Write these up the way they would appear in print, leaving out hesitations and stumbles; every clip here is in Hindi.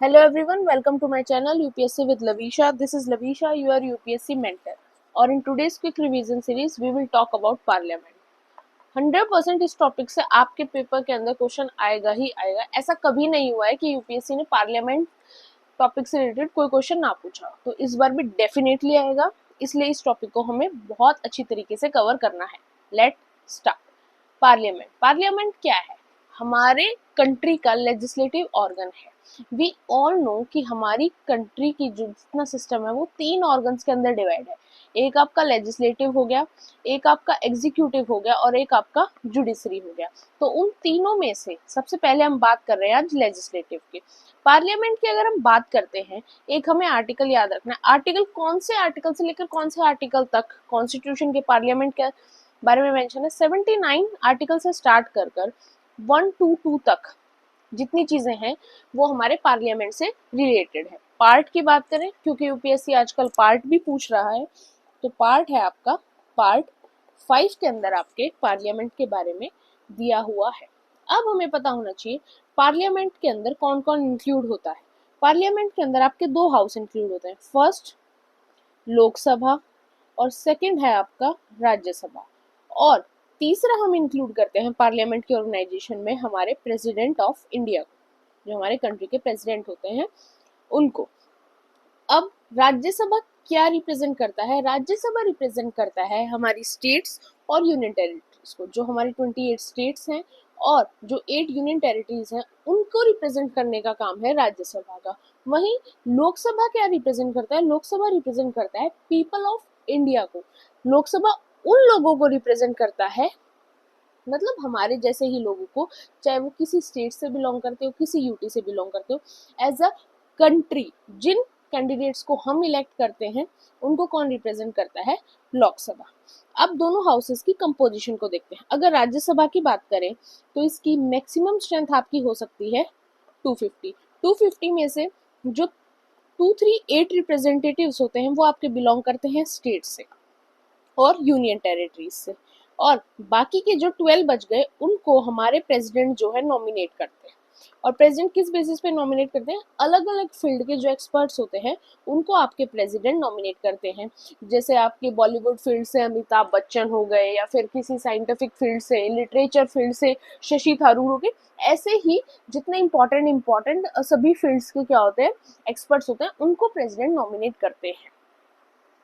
Hello everyone, welcome to my channel UPSC with Lavisha. This is Lavisha, your UPSC mentor. और in today's quick revision series, we will talk about parliament. 100% इस टॉपिक से आपके पेपर के अंदर क्वेश्चन आएगा ही आएगा. ऐसा कभी नहीं हुआ है कि यूपीएससी ने पार्लियामेंट टॉपिक से रिलेटेड कोई क्वेश्चन ना पूछा. तो इस बार भी डेफिनेटली आएगा, इसलिए इस टॉपिक को हमें बहुत अच्छी तरीके से कवर करना है. Let start. पार्लियामेंट क्या है? हमारे कंट्री का लेजिस्लेटिव ऑर्गन है. वी ऑल नो कि हमारी कंट्री की जो जितना सिस्टम है वो 3 ऑर्गन्स के अंदर डिवाइड है. एक आपका लेजिस्लेटिव हो गया, एक आपका एग्जीक्यूटिव हो गया और एक आपका जुडिशरी हो गया. तो उन तीनों में से सबसे पहले हम बात कर रहे हैं आज लेजिस्लेटिव की. पार्लियामेंट की अगर हम बात करते हैं, एक हमें आर्टिकल याद रखना है. आर्टिकल कौन से आर्टिकल से लेकर कौन से आर्टिकल तक कॉन्स्टिट्यूशन के पार्लियामेंट के बारे में मेंशन है? 79 आर्टिकल से स्टार्ट कर 122 तक जितनी चीजें हैं वो हमारे पार्लियामेंट से रिलेटेड है. पार्ट की बात करें, क्योंकि यूपीएससी आजकल पार्ट भी पूछ रहा है, तो पार्ट है आपका पार्ट 5 के अंदर आपके पार्लियामेंट के बारे में दिया हुआ है. अब हमें पता होना चाहिए पार्लियामेंट के अंदर कौन कौन इंक्लूड होता है. पार्लियामेंट के अंदर आपके 2 हाउस इंक्लूड होते हैं. फर्स्ट लोकसभा और सेकंड है आपका राज्यसभा. और तीसरा हम इंक्लूड करते हैं पार्लियामेंट के ऑर्गेनाइजेशन में हमारे प्रेसिडेंट ऑफ इंडिया को, जो हमारे कंट्री के प्रेसिडेंट होते हैं उनको. अब राज्यसभा क्या रिप्रेजेंट करता है? राज्यसभा रिप्रेजेंट करता है हमारी स्टेट्स और यूनियन टेरिटरीज को. जो हमारी 28 स्टेट्स हैं और जो 8 यूनियन टेरिटरीज हैं उनको रिप्रेजेंट करने का काम है राज्यसभा का. वहीं लोकसभा क्या रिप्रेजेंट करता है? लोकसभा रिप्रेजेंट करता है पीपल ऑफ इंडिया को. लोकसभा उन लोगों को रिप्रेजेंट करता है, मतलब हमारे जैसे ही लोगों को, चाहे वो किसी स्टेट से बिलोंग करते हो, किसी यूटी से बिलोंग करते हो, एज अ कंट्री जिन कैंडिडेट्स को हम इलेक्ट करते हैं उनको कौन रिप्रेजेंट करता है? लोकसभा. अब दोनों हाउसेस की कंपोजिशन को देखते हैं. अगर राज्यसभा की बात करें तो इसकी मैक्सिमम स्ट्रेंथ आपकी हो सकती है 250. 250 में से जो 238 रिप्रेजेंटेटिव्स होते हैं वो आपके बिलोंग करते हैं स्टेट से और यूनियन टेरिटरीज से, और बाकी के जो 12 बच गए उनको हमारे प्रेसिडेंट जो है नॉमिनेट करते हैं. और प्रेसिडेंट किस बेसिस पे नॉमिनेट करते हैं? अलग अलग फील्ड के जो एक्सपर्ट्स होते हैं उनको आपके प्रेसिडेंट नॉमिनेट करते हैं. जैसे आपके बॉलीवुड फील्ड से अमिताभ बच्चन हो गए, या फिर किसी साइंटिफिक फील्ड से, लिटरेचर फील्ड से शशि थरूर हो गए. ऐसे ही जितने इंपॉर्टेंट सभी फील्ड्स के क्या होते हैं, एक्सपर्ट्स होते हैं, उनको प्रेसिडेंट नॉमिनेट करते हैं.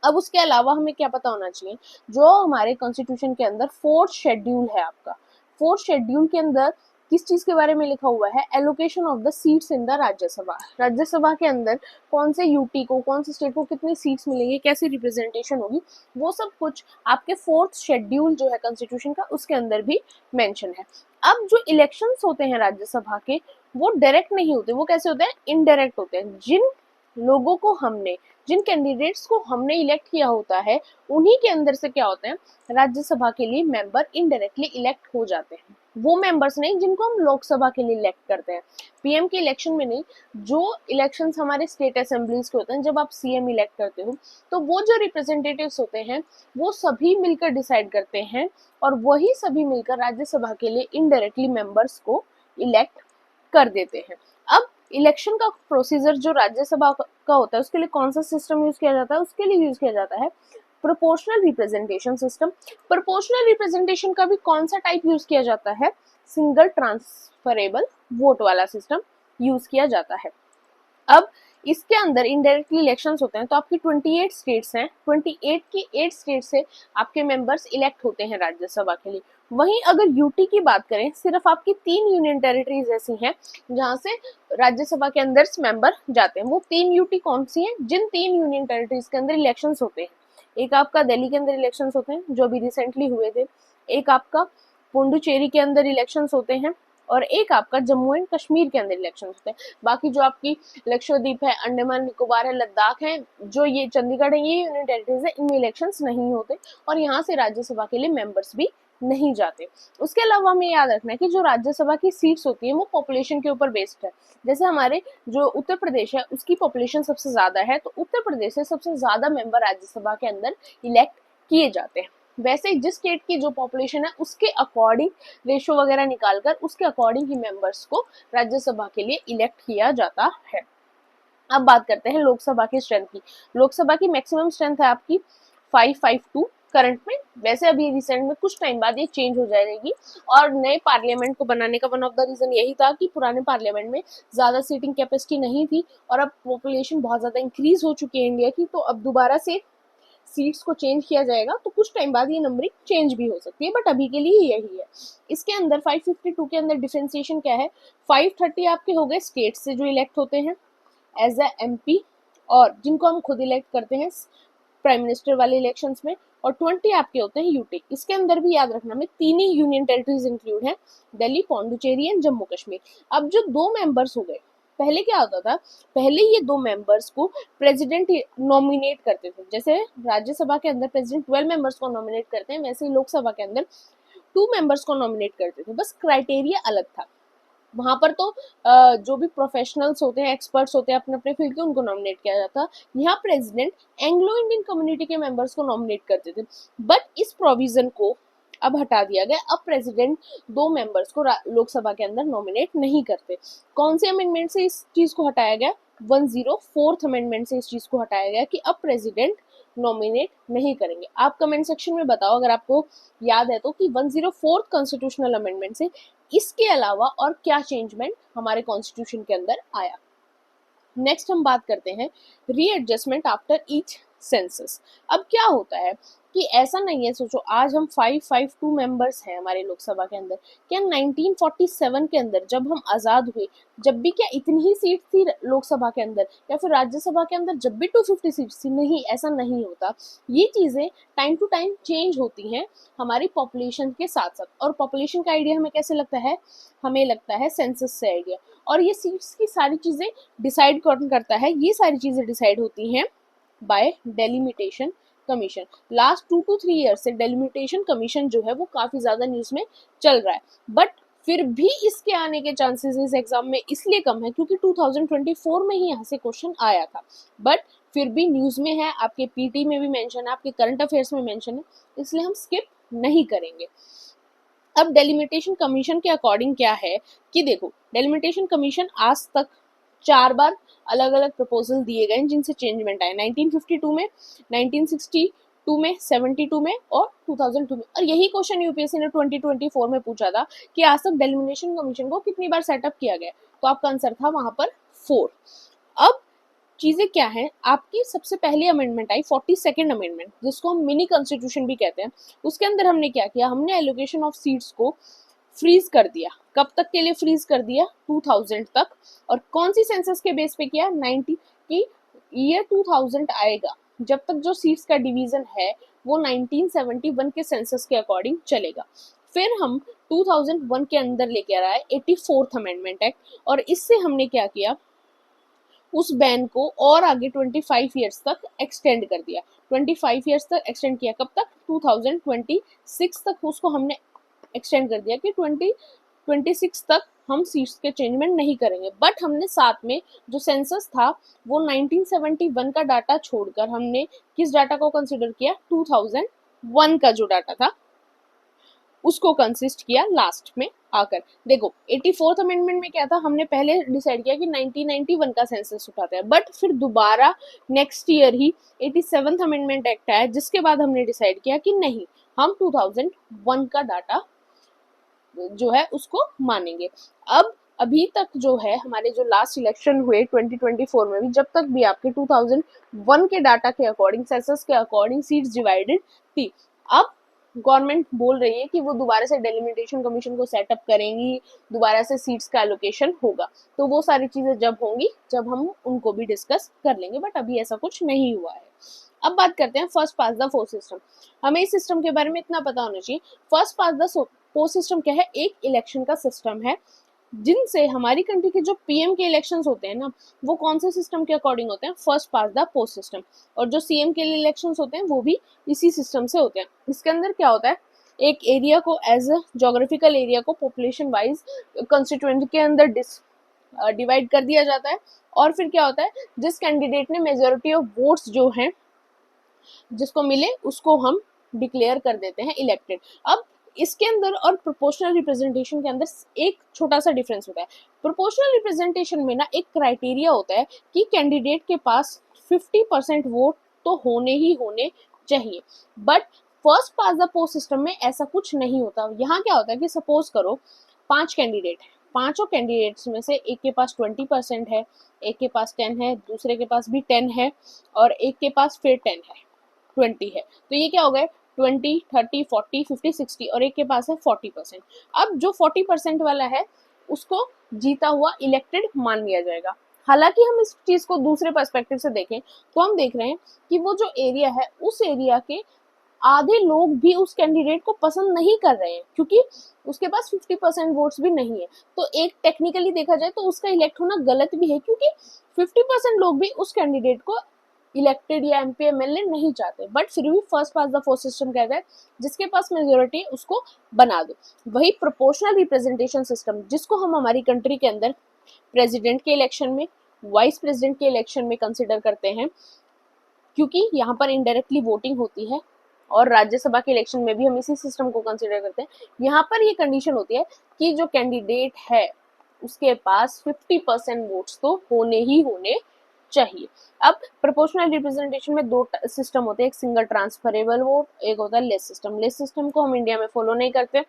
अब उसके अलावा हमें क्या पता होना चाहिए? जो हमारे कॉन्स्टिट्यूशन के अंदर 4th शेड्यूल है आपका, 4th शेड्यूल के अंदर किस चीज के बारे में लिखा हुआ है? Allocation of the seats in the Rajya Sabha. Rajya Sabha के अंदर कौन से यूटी को, कौन से स्टेट को कितनी सीट्स मिलेंगी, कैसी रिप्रेजेंटेशन होगी, वो सब कुछ आपके 4th शेड्यूल जो है कॉन्स्टिट्यूशन का उसके अंदर भी मेंशन है. अब जो इलेक्शंस होते हैं राज्यसभा के, वो डायरेक्ट नहीं होते. वो कैसे होते हैं? इनडायरेक्ट होते हैं. लोगों को हमने जिन कैंडिडेट्स को हमने इलेक्ट किया होता है उन्हीं के अंदर से क्या होते हैं, राज्यसभा के लिए मेंबर इनडायरेक्टली इलेक्ट हो जाते हैं. वो मेंबर्स नहीं जिनको हम लोकसभा के लिए इलेक्ट करते हैं, पीएम के इलेक्शन में नहीं. जो इलेक्शंस हमारे स्टेट असेंबलीज के होते हैं, जब आप सीएम इलेक्ट करते हो तो वो जो रिप्रेजेंटेटिव्स होते हैं वो सभी मिलकर डिसाइड करते हैं, और वही सभी मिलकर राज्यसभा के लिए इनडायरेक्टली मेंबर्स को इलेक्ट कर देते हैं. अब इलेक्शन का प्रोसीजर जो राज्यसभा का होता है उसके लिए कौन सा सिस्टम यूज किया जाता है? उसके लिए यूज किया जाता है proportional representation system. Proportional representation का भी कौन सा टाइप यूज किया जाता है? सिंगल ट्रांसफरेबल वोट वाला सिस्टम यूज किया जाता है. अब इसके अंदर इनडायरेक्टली इलेक्शंस होते हैं, तो आपकी 28 स्टेट्स हैं, 28 की 8 स्टेट से आपके मेंबर्स इलेक्ट होते हैं राज्यसभा के लिए. वहीं अगर यूटी की बात करें, सिर्फ आपकी 3 यूनियन टेरिटरीज ऐसी हैं जहां से राज्यसभा के अंदर मेंबर जाते हैं. वो 3 यूटी कौन सी हैं? जिन 3 यूनियन टेरिटरीज के अंदर इलेक्शंस होते हैं. एक आपका दिल्ली के अंदर इलेक्शंस होते हैं जो अभी रिसेंटली हुए थे, एक आपका पुडुचेरी के अंदर इलेक्शंस होते हैं, और एक आपका जम्मू एंड कश्मीर के अंदर इलेक्शन होते हैं. बाकी जो आपकी लक्षद्वीप है, अंडमान निकोबार है, लद्दाख है, जो ये चंडीगढ़ है, ये यूनियन टेरिटरीज है, इनमें इलेक्शंस नहीं होते और यहाँ से राज्यसभा के लिए मेंबर्स भी नहीं जाते. उसके अलावा हमें याद रखना है कि जो राज्यसभा की सीट्स होती है वो पॉपुलेशन के ऊपर बेस्ड है. जैसे हमारे जो उत्तर प्रदेश है उसकी पॉपुलेशन सबसे ज्यादा है, तो उत्तर प्रदेश से सबसे ज्यादा मेंबर राज्यसभा के अंदर इलेक्ट किए जाते हैं. वैसे जिस स्टेट की जो पॉपुलेशन है उसके अकॉर्डिंग रेशो वगैरह निकालकर उसके अकॉर्डिंग ही मेंबर्स को राज्यसभा के लिए इलेक्ट किया जाता है. अब बात करते हैं लोकसभा की स्ट्रेंथ की। लोकसभा की मैक्सिमम स्ट्रेंथ है आपकी 552 करंट में। वैसे अभी रिसेंट में कुछ टाइम बाद ये चेंज हो जाएगी, और नए पार्लियामेंट को बनाने का वन ऑफ द रीजन यही था कि पुराने पार्लियामेंट में ज्यादा सीटिंग कैपेसिटी नहीं थी, और अब पॉपुलेशन बहुत ज्यादा इंक्रीज हो चुकी है इंडिया की, तो अब दोबारा से सीट्स को चेंज किया जाएगा, तो कुछ टाइम बाद ये नंबरिंग चेंज भी हो सकती है, बट अभी के लिए यही है। इसके अंदर 552 के अंदर डिफरेंशिएशन क्या है, 530 आपके हो गए स्टेट से जो इलेक्ट होते हैं एज अ एमपी, और जिनको हम खुद इलेक्ट करते हैं प्राइम मिनिस्टर वाले इलेक्शंस में, और 20 आपके होते हैं यूटी। इसके अंदर भी याद रखना में 3 ही यूनियन टेरिटरीज इंक्लूड हैं, दिल्ली, पौंडुचेरी एंड जम्मू कश्मीर। अब जो 2 मेंबर्स हो गए, पहले क्या होता था, पहले ये 2 मेंबर्स को प्रेसिडेंट नॉमिनेट करते थे। जैसे राज्यसभा के अंदर प्रेसिडेंट 12 मेंबर्स को नॉमिनेट करते हैं, वैसे ही लोकसभा के अंदर 2 मेंबर्स को नॉमिनेट करते थे, बस क्राइटेरिया अलग था। वहां पर तो जो भी प्रोफेशनल्स होते हैं, एक्सपर्ट्स होते हैं अपने अपने फील्ड के, उनको नॉमिनेट किया जाता। यहाँ प्रेसिडेंट एंग्लो इंडियन कम्युनिटी के मेंबर्स को नॉमिनेट करते थे, बट इस प्रोविजन को अब हटा दिया गया। अब प्रेसिडेंट 2 मेंबर्स को लोकसभा के अंदर नॉमिनेट नहीं करते। कौन से अमेंडमेंट से इस चीज को हटाया गया, 104th अमेंडमेंट से इस चीज को हटाया गया कि अब प्रेसिडेंट नॉमिनेट नहीं करेंगे। आप कमेंट सेक्शन में बताओ अगर आपको याद है तो, कि 104th कॉन्स्टिट्यूशनल अमेंडमेंट से इसके अलावा और क्या चेंजमेंट हमारे कॉन्स्टिट्यूशन के अंदर आया। नेक्स्ट हम बात करते हैं रीएडजस्टमेंट आफ्टर ईच सेंसस। अब क्या होता है कि ऐसा नहीं है, सोचो आज हम 552 मेंबर्स हैं हमारे लोकसभा के अंदर, क्या 1947 के अंदर जब हम आज़ाद हुए, जब भी क्या इतनी ही सीट थी लोकसभा के अंदर, या फिर राज्यसभा के अंदर जब भी 250 सीट्स थी? नहीं, ऐसा नहीं होता। ये चीज़ें टाइम टू टाइम चेंज होती हैं हमारी पॉपुलेशन के साथ साथ। और पॉपुलेशन का आइडिया हमें कैसे लगता है, हमें लगता है सेंसस से आइडिया। और ये सीट्स की सारी चीज़ें डिसाइड कौन करता है, ये सारी चीज़ें डिसाइड होती हैं by delimitation commission. Last 2 to 3 year से डेलिमिटेशन कमीशन जो है वो काफ़ी ज़्यादा न्यूज़ में चल रहा है, बट फिर भी इसके आने के चांसेस इस एग्जाम में इसलिए कम है क्योंकि 2024 में ही यहाँ से क्वेश्चन आया था, बट फिर भी न्यूज़ में है, आपके पीटी में भी मेंशन है, आपके करंट अफेयर्स में मेंशन है, इसलिए हम स्किप नहीं करेंगे। अब डेलिमिटेशन कमीशन के अकॉर्डिंग क्या है कि देखो, डेलिमिटेशन कमीशन आज तक 4 बार अलग अलग प्रपोजल दिए गए जिनसे चेंजमेंट आए, 1952 में, 1962 में, 72 में और 2002 में। और यही क्वेश्चन यूपीएससी ने 2024 में पूछा था कि आज तक डेलिमिटेशन कमीशन को कितनी बार सेटअप किया गया, तो आपका आंसर था वहां पर 4। अब चीजें क्या हैं, आपकी सबसे पहली अमेंडमेंट आई 42nd अमेंडमेंट, जिसको हम मिनी कॉन्स्टिट्यूशन भी कहते हैं। उसके अंदर हमने क्या किया, हमने एलोकेशन ऑफ सीट्स को फ्रीज कर दिया। कब तक के लिए फ्रीज कर दिया, 2000 तक। और कौन सी सेंसस के बेस पे किया, 90 की ईयर 2000 आएगा जब तक जो सीट्स का डिवीजन है वो 1971 के सेंसस के अकॉर्डिंग चलेगा। फिर हम 2001 के अंदर लेके आ रहा है 84th अमेंडमेंट एक्ट, और इससे हमने क्या किया, उस बैन को और आगे 25 ईयर्स तक एक्सटेंड कर दिया। 25 ईयर्स तक एक्सटेंड किया, कब तक, 2026 तक उसको हमने एक्सटेंड कर दिया कि 2026 तक हम सीट्स के चेंजमेंट नहीं करेंगे। बट हमने साथ में जो सेंसस था वो 1971 का डाटा छोड़कर हमने किस डाटा को कंसिडर किया, 2001 का जो डाटा था उसको कंसिस्ट किया लास्ट में आकर। देखो 84th अमेंडमेंट में क्या था, हमने पहले डिसाइड किया कि 1991 का सेंसस उठाते हैं, बट फिर दोबारा नेक्स्ट ईयर ही 87th अमेंडमेंट एक्ट आया, जिसके बाद हमने डिसाइड किया कि नहीं, हम 2001 का डाटा जो है उसको मानेंगे। अब अभी तक जो है हमारे जो लास्ट इलेक्शन हुए 2024 में भी, जब तक भी आपके 2001 के डाटा के अकॉर्डिंग, सेंसस के अकॉर्डिंग सीट्स डिवाइडेड थी। अब गवर्नमेंट बोल रही है कि वो दोबारा से डेलिमिटेशन कमीशन को सेटअप करेंगी, दोबारा से सीट्स का एलोकेशन होगा, तो वो सारी चीजें जब होंगी जब हम उनको भी डिस्कस कर लेंगे, बट अभी ऐसा कुछ नहीं हुआ है। अब बात करते हैं first pass the post system. हमें इस सिस्टम के बारे में इतना पता होना चाहिए, first pass the post system क्या है, एक इलेक्शन का सिस्टम है जिनसे हमारी कंट्री के जो पीएम के इलेक्शंस होते हैं ना, वो कौन से सिस्टम के अकॉर्डिंग होते हैं, first pass the post system. और जो सीएम के लिए इलेक्शंस होते हैं वो भी इसी सिस्टम से होते हैं। इसके अंदर क्या होता है, एक एरिया को एज अ जोग्राफिकल एरिया को पॉपुलेशन वाइज कंस्टिट्यूएंट के अंदर डिवाइड कर दिया जाता है, और फिर क्या होता है, जिस कैंडिडेट ने मेजोरिटी ऑफ वोट्स जो हैं जिसको मिले उसको हम डिक्लेयर कर देते हैं इलेक्टेड। अब इसके अंदर और प्रोपोर्शनल रिप्रेजेंटेशन के अंदर एक छोटा सा डिफरेंस होता है। प्रोपोर्शनल रिप्रेजेंटेशन में ना एक क्राइटेरिया होता है कि कैंडिडेट के पास 50% वोट तो होने ही होने चाहिए, but first pass the post system में ऐसा कुछ नहीं होता। यहाँ क्या होता है कि सपोज करो 5 कैंडिडेट है, पांचों कैंडिडेट्स में से एक के पास 20% है, एक के पास 10 है, दूसरे के पास भी 10 है और एक के पास फिर 10 है, 20 है। तो ये क्या हो गए 20, 30, 40, 50, 60 और एक के पास है 40%। अब जो 40% वाला है उसको जीता हुआ इलेक्टेड मान लिया जाएगा। हालांकि हम इस चीज को दूसरे पर्सपेक्टिव से देखें तो हम देख रहे हैं कि वो जो एरिया है उस एरिया के आधे लोग भी उस कैंडिडेट को पसंद नहीं कर रहे हैं, क्योंकि उसके पास 50% वोट्स भी नहीं है। तो एक टेक्निकली देखा जाए तो उसका इलेक्ट होना गलत भी है, क्योंकि 50% लोग भी उस कैंडिडेट को इलेक्टेड या एमपी एमएलए नहीं चाहते, बट फिर भी first pass the post system कहता है जिसके पास मेजोरिटी उसको बना दो। वही प्रोपोर्शनल रिप्रेजेंटेशन सिस्टम जिसको हम हमारी कंट्री के अंदर प्रेसिडेंट के इलेक्शन में, वाइस प्रेसिडेंट के इलेक्शन में कंसिडर करते हैं, क्योंकि यहाँ पर इनडायरेक्टली वोटिंग होती है, और राज्यसभा के इलेक्शन में भी हम इसी सिस्टम को कंसिडर करते हैं। यहाँ पर ये कंडीशन होती है कि जो कैंडिडेट है उसके पास 50% वोट्स तो होने ही होने चाहिए। अब प्रोपोर्शनल रिप्रेजेंटेशन में दो सिस्टम होते हैं, एक सिंगल ट्रांसफरेबल वोट, एक होता है लिस्ट सिस्टम। लिस्ट सिस्टम को हम इंडिया में फॉलो नहीं करते,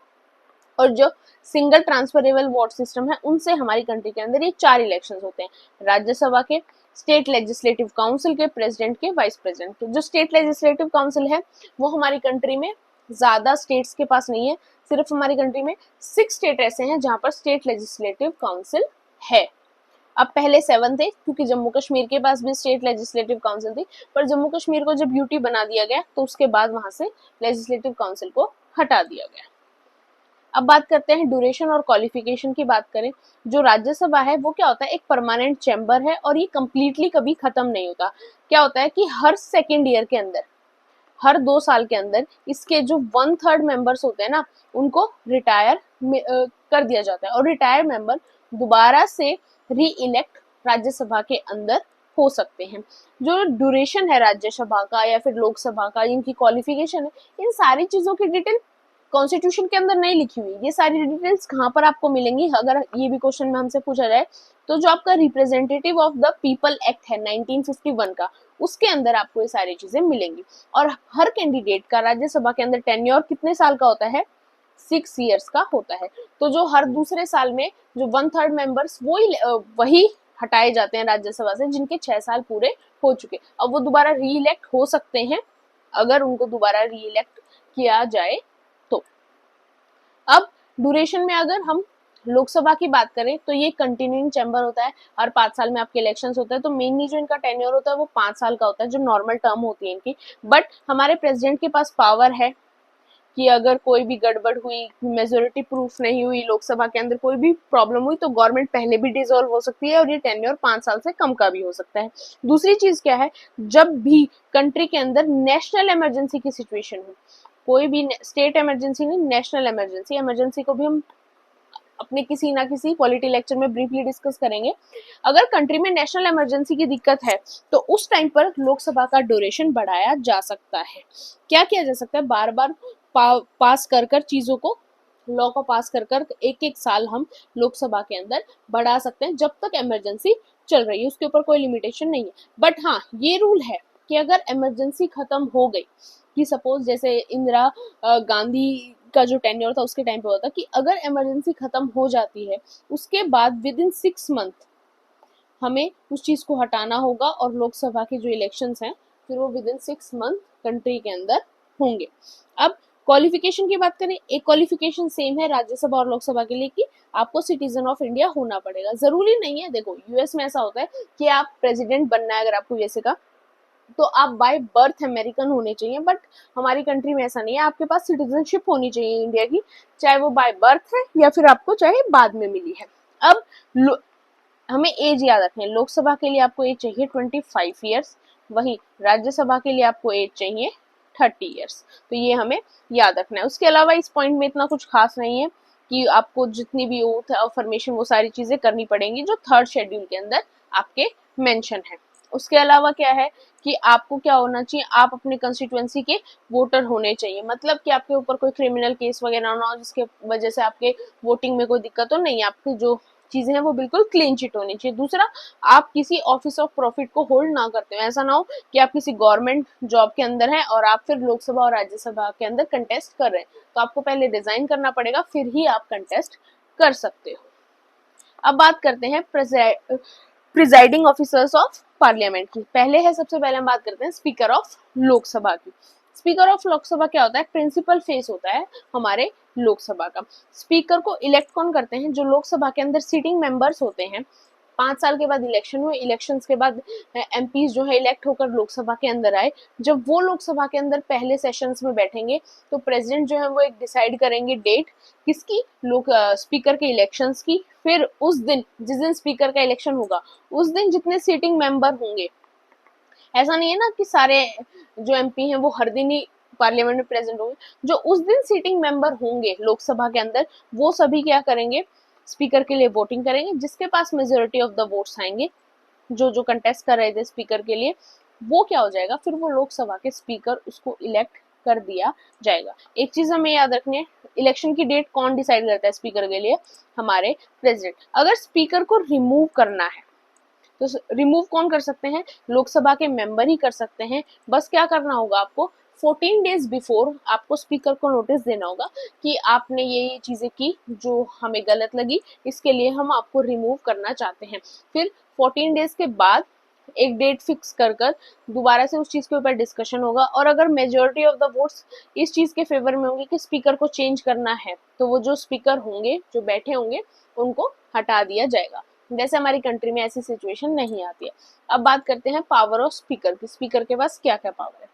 और जो सिंगल ट्रांसफरेबल वोट सिस्टम है उनसे हमारी कंट्री के अंदर ये 4 इलेक्शंस होते हैं, राज्यसभा के, स्टेट लेजिस्लेटिव काउंसिल के, प्रेसिडेंट के, वाइस प्रेसिडेंट के। जो स्टेट लेजिस्लेटिव काउंसिल है वो हमारी कंट्री में ज्यादा स्टेट्स के पास नहीं है, सिर्फ हमारी कंट्री में 6 स्टेट ऐसे हैं जहां पर स्टेट लेजिस्लेटिव काउंसिल है। अब पहले 7 थे, क्योंकि जम्मू कश्मीर के पास भी स्टेट लेजिस्लेटिव काउंसिल थी, पर जम्मू कश्मीर को जब यूटी बना दिया गया तो उसके बाद वहां से लेजिस्लेटिव काउंसिल को हटा दिया गया। अब बात करते हैं ड्यूरेशन और क्वालिफिकेशन की। बात करें, जो राज्यसभा है वो क्या होता है, एक परमानेंट चैम्बर है और ये कंप्लीटली कभी खत्म नहीं होता। क्या होता है कि हर सेकेंड ईयर के अंदर, हर 2 साल के अंदर इसके जो 1/3 मेंबर्स होते हैं ना उनको रिटायर कर दिया जाता है, और रिटायर मेंबर दोबारा से री इलेक्ट राज्यसभा के अंदर हो सकते हैं। जो ड्यूरेशन है राज्यसभा का या फिर लोकसभा का, इनकी क्वालिफिकेशन है, इन सारी चीजों की डिटेल कॉन्स्टिट्यूशन के अंदर नहीं लिखी हुई। ये सारी डिटेल्स कहाँ पर आपको मिलेंगी, अगर ये भी क्वेश्चन में हमसे पूछा जाए तो जो आपका representative of the people act है 1951 का, उसके अंदर आपको ये सारी चीजें मिलेंगी। और हर कैंडिडेट का राज्यसभा के अंदर टेन्योर कितने साल का होता है, 6 ईयर्स का होता है। तो जो हर दूसरे साल में जो 1/3 मेंबर्स वही हटाए जाते हैं राज्यसभा से जिनके 6 साल पूरे हो चुके, अब वो दोबारा री इलेक्ट हो सकते हैं अगर उनको दोबारा री इलेक्ट किया जाए तो। अब ड्यूरेशन में अगर हम लोकसभा की बात करें तो ये कंटिन्यूइंग चैम्बर होता है, हर 5 साल में आपके इलेक्शंस होते हैं, तो मेनली जो इनका टेन्योर होता है वो 5 साल का होता है, जो नॉर्मल टर्म होती है इनकी। बट हमारे प्रेसिडेंट के पास पावर है कि अगर कोई भी गड़बड़ हुई, मेजोरिटी प्रूफ नहीं हुई, लोकसभा के अंदर कोई भी प्रॉब्लम हुई, तो गवर्नमेंट पहले भी डिसॉल्व हो सकती है और ये टेन्योर 5 साल से कम का भी हो सकता है। दूसरी चीज क्या है, जब भी कंट्री के अंदर नेशनल इमरजेंसी की सिचुएशन हो, कोई भी स्टेट इमरजेंसी नहीं, नेशनल इमरजेंसी, इमरजेंसी को भी हम अपने किसी ना किसी पॉलिटी लेक्चर में ब्रीफली डिस्कस करेंगे। अगर कंट्री में नेशनल इमरजेंसी की दिक्कत है तो उस टाइम पर लोकसभा का ड्यूरेशन बढ़ाया जा सकता है। क्या किया जा सकता है, बार बार पास कर चीजों को, लॉ को पास कर एक एक साल हम लोकसभा के अंदर बढ़ा सकते हैं जब तक इमरजेंसी चल रही है, उसके ऊपर कोई लिमिटेशन नहीं है। बट हाँ, ये रूल है कि अगर इमरजेंसी खत्म हो गई, कि सपोज जैसे इंदिरा गांधी का जो टेन्योर था उसके टाइम पे होता कि अगर इमरजेंसी खत्म हो जाती है उसके बाद विद इन 6 मंथ हमें उस चीज को हटाना होगा, और लोकसभा के जो इलेक्शंस हैं फिर वो विद इन 6 मंथ कंट्री के अंदर होंगे। अब क्वालिफिकेशन की बात करें, एक क्वालिफिकेशन सेम है राज्यसभा और लोकसभा के लिए कि आपको सिटीजन ऑफ इंडिया होना पड़ेगा। जरूरी नहीं है, देखो यूएस में ऐसा होता है कि आप प्रेसिडेंट बनना है अगर आपको यूएसए का, तो आप बाय बर्थ अमेरिकन होने चाहिए, बट हमारी कंट्री में ऐसा नहीं है, आपके पास सिटीजनशिप होनी चाहिए इंडिया की, चाहे वो बाय बर्थ है या फिर आपको चाहे बाद में मिली है। अब हमें एज याद रखनी है, लोकसभा के लिए आपको एज चाहिए 25 ईयर्स, वही राज्यसभा के लिए आपको एज चाहिए 30 ईयर्स। तो ये हमें याद रखना है। उसके अलावा इस पॉइंट में इतना कुछ खास नहीं है कि आपको जितनी भी ओथ अफर्मेशन वो सारी चीजें करनी पड़ेंगी जो 3rd शेड्यूल के अंदर आपके मेंशन है। उसके अलावा क्या है कि आपको क्या होना चाहिए, आप अपने कंस्टिट्यूएंसी के वोटर होने चाहिए, मतलब कि आपके ऊपर कोई क्रिमिनल केस वगैरह ना हो जिसके वजह से आपके वोटिंग में कोई दिक्कत हो, नहीं, आपकी जो चीजें हैं वो बिल्कुल क्लीन चिट होनी चाहिए। दूसरा, आप किसी ऑफिस ऑफ प्रॉफिट को होल्ड ना करते हो, ऐसा ना हो कि आप किसी गवर्नमेंट जॉब के अंदर हैं और आप फिर लोकसभा और राज्यसभा के अंदर कंटेस्ट कर रहे हैं, तो आपको पहले रिजाइन करना पड़ेगा, फिर ही आप कंटेस्ट कर सकते हो। अब बात करते हैं प्रिजाइडिंग ऑफिसर्स ऑफ पार्लियामेंट की। पहले है, सबसे पहले हम बात करते हैं स्पीकर ऑफ लोकसभा की। स्पीकर ऑफ लोकसभा क्या होता है, प्रिंसिपल फेस होता है हमारे लोकसभा का। स्पीकर को इलेक्ट कौन करते हैं, जो लोकसभा के अंदर सीटिंग मेंबर्स होते हैं। 5 साल के बाद इलेक्शन हुए, इलेक्शन के बाद एमपीज जो है इलेक्ट होकर लोकसभा के अंदर आए। जब वो लोकसभा के अंदर पहले सेशंस में बैठेंगे तो प्रेसिडेंट जो है वो एक डिसाइड करेंगे डेट किसकी, लोक स्पीकर के इलेक्शंस की। फिर उस दिन, जिस दिन स्पीकर का इलेक्शन होगा, उस दिन जितने सीटिंग मेंबर होंगे, ऐसा नहीं है ना कि सारे जो एमपी हैं वो हर दिन ही पार्लियामेंट में प्रेजेंट होंगे, जो उस दिन सीटिंग मेंबर होंगे लोकसभा के अंदर, वो सभी क्या करेंगे, स्पीकर के लिए वोटिंग करेंगे। जिसके पास मेजोरिटी ऑफ द वोट्स आएंगे, जो जो कंटेस्ट कर रहे थे स्पीकर के लिए, वो क्या हो जाएगा, फिर वो लोकसभा के स्पीकर, उसको इलेक्ट कर दिया जाएगा। एक चीज हमें याद रखनी है, इलेक्शन की डेट कौन डिसाइड करता है स्पीकर के लिए, हमारे प्रेसिडेंट। अगर स्पीकर को रिमूव करना है तो रिमूव कौन कर सकते हैं, लोकसभा के मेंबर ही कर सकते हैं। बस क्या करना होगा, आपको 14 डेज बिफोर आपको स्पीकर को नोटिस देना होगा कि आपने ये चीजें की जो हमें गलत लगी, इसके लिए हम आपको रिमूव करना चाहते हैं। फिर 14 डेज के बाद एक डेट फिक्स कर दोबारा से उस चीज के ऊपर डिस्कशन होगा, और अगर मेजोरिटी ऑफ द वोट्स इस चीज के फेवर में होंगे कि स्पीकर को चेंज करना है, तो वो जो स्पीकर होंगे, जो बैठे होंगे, उनको हटा दिया जाएगा। वैसे हमारी कंट्री में ऐसी सिचुएशन नहीं आती है। अब बात करते हैं पावर ऑफ स्पीकर की, स्पीकर के पास क्या क्या पावर है।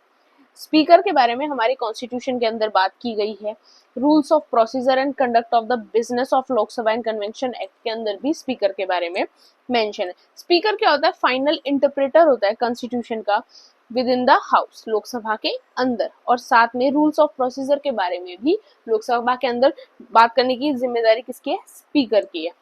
स्पीकर के बारे में हमारे कॉन्स्टिट्यूशन के अंदर बात की गई है। Rules of procedure and conduct of the business of Lok Sabha and convention act के अंदर भी स्पीकर के बारे में मेंशन है। स्पीकर क्या होता है, फाइनल इंटरप्रेटर होता है कॉन्स्टिट्यूशन का with in the house, Lok Sabha के अंदर, और साथ में रूल्स ऑफ प्रोसीजर के बारे में भी लोकसभा के अंदर बात करने की जिम्मेदारी किसकी है, स्पीकर की है।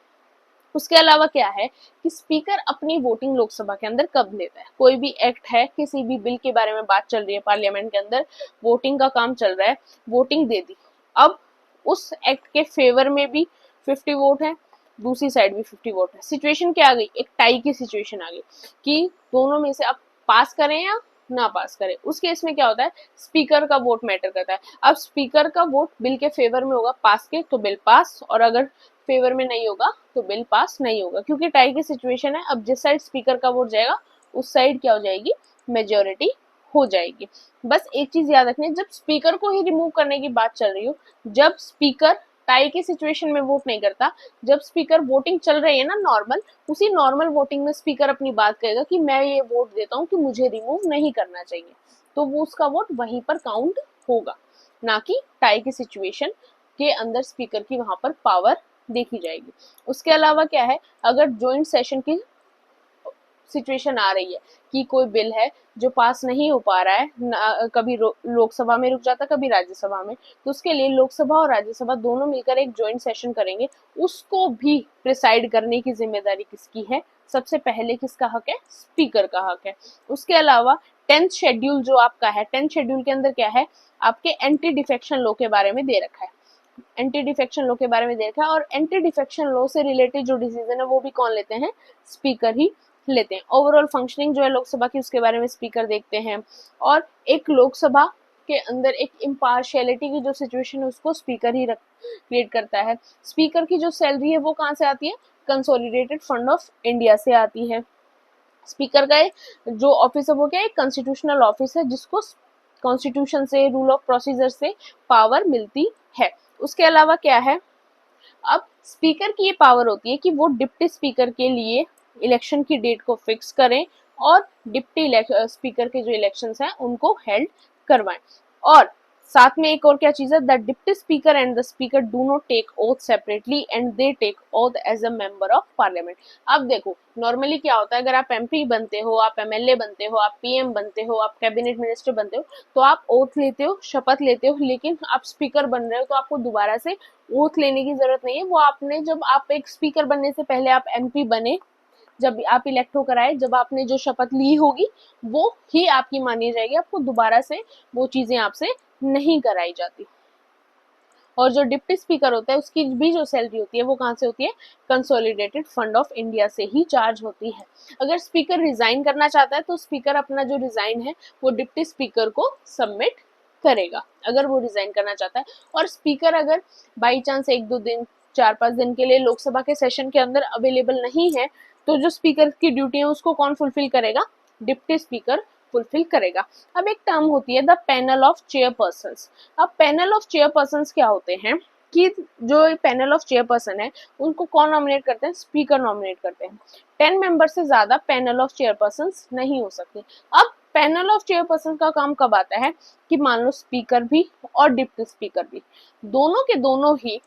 उसके अलावा क्या है कि स्पीकर अपनी वोटिंग लोकसभा के अंदर कब लेता है, कोई भी एक्ट है, किसी भी बिल के बारे में बात चल रही है पार्लियामेंट के अंदर, वोटिंग का काम चल रहा है, वोटिंग दे दी, अब उस एक्ट के फेवर में भी 50 वोट है, दूसरी साइड भी 50 वोट है, सिचुएशन क्या आ गई, एक टाई की सिचुएशन आ गई कि दोनों में से आप पास करें या ना पास करें। उस केस में क्या होता है, स्पीकर का वोट मैटर करता है। अब स्पीकर का वोट बिल के फेवर में होगा पास के, तो बिल पास, और अगर फेवर में नहीं होगा तो बिल पास नहीं होगा, क्योंकि टाई की सिचुएशन है। अब जिस साइड स्पीकर का वोट जाएगा उस साइड क्या हो जाएगी, मेजोरिटी हो जाएगी। बस एक चीज याद रखनी है, जब स्पीकर को ही रिमूव करने की बात चल रही हो, जब स्पीकर टाई की सिचुएशन में वोट नहीं करता, जब स्पीकर वोटिंग चल रही है ना नॉर्मल, उसी नॉर्मल वोटिंग में स्पीकर अपनी बात कहेगा कि मैं ये वोट देता हूँ कि मुझे रिमूव नहीं करना चाहिए, तो वो उसका वोट वहीं पर काउंट होगा, ना कि टाई की सिचुएशन के अंदर स्पीकर की वहां पर पावर देखी जाएगी। उसके अलावा क्या है, अगर ज्वाइंट सेशन की सिचुएशन आ रही है कि कोई बिल है जो पास नहीं हो पा रहा है, कभी लोकसभा में रुक जाता, कभी राज्यसभा में, तो उसके लिए लोकसभा और राज्यसभा दोनों मिलकर एक ज्वाइंट सेशन करेंगे, उसको भी प्रिसाइड करने की जिम्मेदारी किसकी है, सबसे पहले किसका हक है, स्पीकर का हक है। उसके अलावा 10th शेड्यूल जो आपका है, 10th शेड्यूल के अंदर क्या है, आपके एंटी डिफेक्शन लॉ के बारे में दे रखा है, एंटी डिफेक्शन लॉ के बारे में देखा, और एंटी डिफेक्शन लॉ से रिलेटेड जो डिसीजन है वो भी कौन लेते हैं, स्पीकर ही लेते हैं। ओवरऑल फंक्शनिंग जो है लोकसभा की, उसके बारे में स्पीकर देखते हैं, और एक लोकसभा के अंदर एक इम्पार्शियलिटी की जो सिचुएशन है उसको स्पीकर ही क्रिएट करता है। स्पीकर की जो सैलरी है वो कहाँ से आती है, कंसोलिडेटेड फंड ऑफ इंडिया से आती है। स्पीकर का जो ऑफिस है वो क्या है, कॉन्स्टिट्यूशनल ऑफिस है, जिसको कॉन्स्टिट्यूशन से, रूल ऑफ प्रोसीजर से पावर मिलती है। उसके अलावा क्या है, अब स्पीकर की ये पावर होती है कि वो डिप्टी स्पीकर के लिए इलेक्शन की डेट को फिक्स करें और डिप्टी स्पीकर के जो इलेक्शंस हैं उनको हेल्ड करवाएं। और साथ में एक और क्या चीज है, the deputy speaker and the speaker do not take oath separately and they take oath as a member of parliament. अब देखो नॉर्मली क्या होता है, अगर आप एमपी बनते हो, आप एमएलए बनते हो, आप पीएम बनते हो, आप कैबिनेट मिनिस्टर बनते हो, तो आप ओथ लेते हो, शपथ लेते हो, लेकिन आप स्पीकर बन रहे हो तो आपको दोबारा से ओथ लेने की जरूरत नहीं है। वो आपने, जब आप एक स्पीकर बनने से पहले आप एमपी बने, जब आप इलेक्ट होकर आए, जब आपने जो शपथ ली होगी वो ही आपकी मानी जाएगी, आपको दोबारा से वो चीजें आपसे नहीं कराई जाती। और जो डिप्टी स्पीकर होता है उसकी भी जो सैलरी होती है वो कहाँ से होती है, कंसोलिडेटेड फंड ऑफ इंडिया से ही चार्ज होती है। अगर स्पीकर रिजाइन करना चाहता है तो स्पीकर अपना जो रिजाइन है वो डिप्टी स्पीकर को सबमिट करेगा, अगर वो रिजाइन करना चाहता है। और स्पीकर अगर बाई चांस 1-2 दिन 4-5 दिन के लिए लोकसभा के सेशन के अंदर अवेलेबल नहीं है तो जो स्पीकर की ड्यूटी है उसको कौन फुलफिल करेगा, डिप्टी स्पीकर फुलफिल करेगा। अब एक टर्म होती है द पैनल ऑफ चेयरपर्सन्स। अब पैनल ऑफ चेयरपर्सन्स क्या होते हैं कि जो पैनल ऑफ चेयरपर्सन है उनको कौन नॉमिनेट करते हैं, स्पीकर नॉमिनेट करते हैं। 10 मेंबर से ज्यादा पैनल ऑफ चेयरपर्सन्स नहीं हो सकते। अब पैनल ऑफ चेयरपर्सन का काम कब आता है कि मान लो स्पीकर भी और डिप्टी स्पीकर भी दोनों के दोनों ही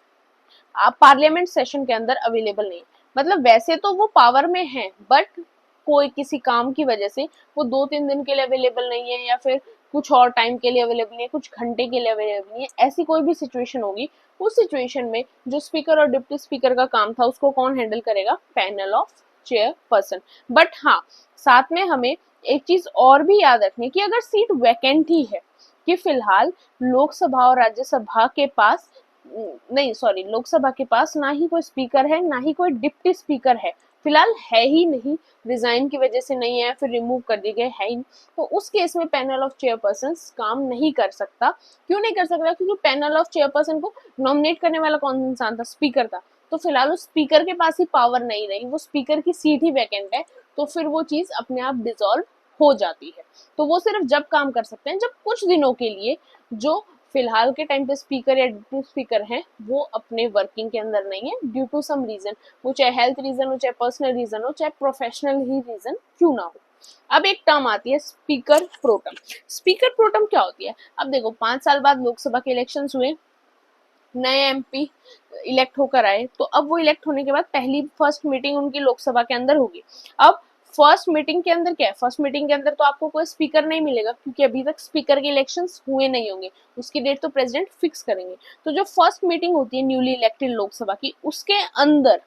पार्लियामेंट सेशन के अंदर अवेलेबल नहीं, मतलब वैसे तो वो पावर में है बट कोई किसी काम की वजह से वो 2-3 दिन के लिए अवेलेबल नहीं है या फिर कुछ और टाइम के लिए अवेलेबल नहीं है, कुछ घंटे के लिए अवेलेबल नहीं है, ऐसी कोई भी सिचुएशन होगी, उस सिचुएशन में जो स्पीकर और डिप्टी स्पीकर का काम था उसको कौन हैंडल करेगा, पैनल ऑफ चेयरपर्सन। बट हाँ, साथ में हमें एक चीज और भी याद रखनी है कि अगर सीट वैकेंट ही है कि फिलहाल लोकसभा और राज्यसभा के पास नहीं सॉरी लोकसभा के पास ना ही कोई स्पीकर है ना ही कोई डिप्टी स्पीकर है, फिलहाल है ही नहीं, रिजाइन की वजह से नहीं है, फिर रिमूव कर दिए गए है ही, तो उस केस में पैनल ऑफ चेयरपर्सन काम नहीं कर सकता। क्यों नहीं कर सकता, क्योंकि पैनल ऑफ चेयरपर्सन को नॉमिनेट करने वाला कौन इंसान था, स्पीकर था। तो फिलहाल उस स्पीकर के पास ही पावर नहीं रही, वो स्पीकर की सीट ही वैकेंट है, तो फिर वो चीज अपने आप डिसॉल्व हो जाती है। तो वो सिर्फ जब काम कर सकते हैं जब कुछ दिनों के लिए जो फिलहाल के टाइम पे स्पीकर या डिप्टी स्पीकर हैं वो अपने वर्किंग के अंदर नहीं है ड्यू टू सम रीजन, वो चाहे हेल्थ रीजन हो, चाहे पर्सनल रीजन हो, चाहे प्रोफेशनल ही रीजन क्यों ना हो। अब एक टर्म आती है स्पीकर प्रोटम। स्पीकर प्रोटम क्या होती है, अब देखो 5 साल बाद लोकसभा के इलेक्शन हुए, नए एमपी इलेक्ट होकर आए, तो अब वो इलेक्ट होने के बाद पहली फर्स्ट मीटिंग उनकी लोकसभा के अंदर होगी। अब फर्स्ट मीटिंग के अंदर क्या है, फर्स्ट मीटिंग के अंदर तो आपको कोई स्पीकर नहीं मिलेगा क्योंकि अभी तक स्पीकर के इलेक्शंस हुए नहीं होंगे, उसकी डेट तो प्रेसिडेंट फिक्स करेंगे। तो जो फर्स्ट मीटिंग होती है न्यूली इलेक्टेड लोकसभा की, उसके अंदर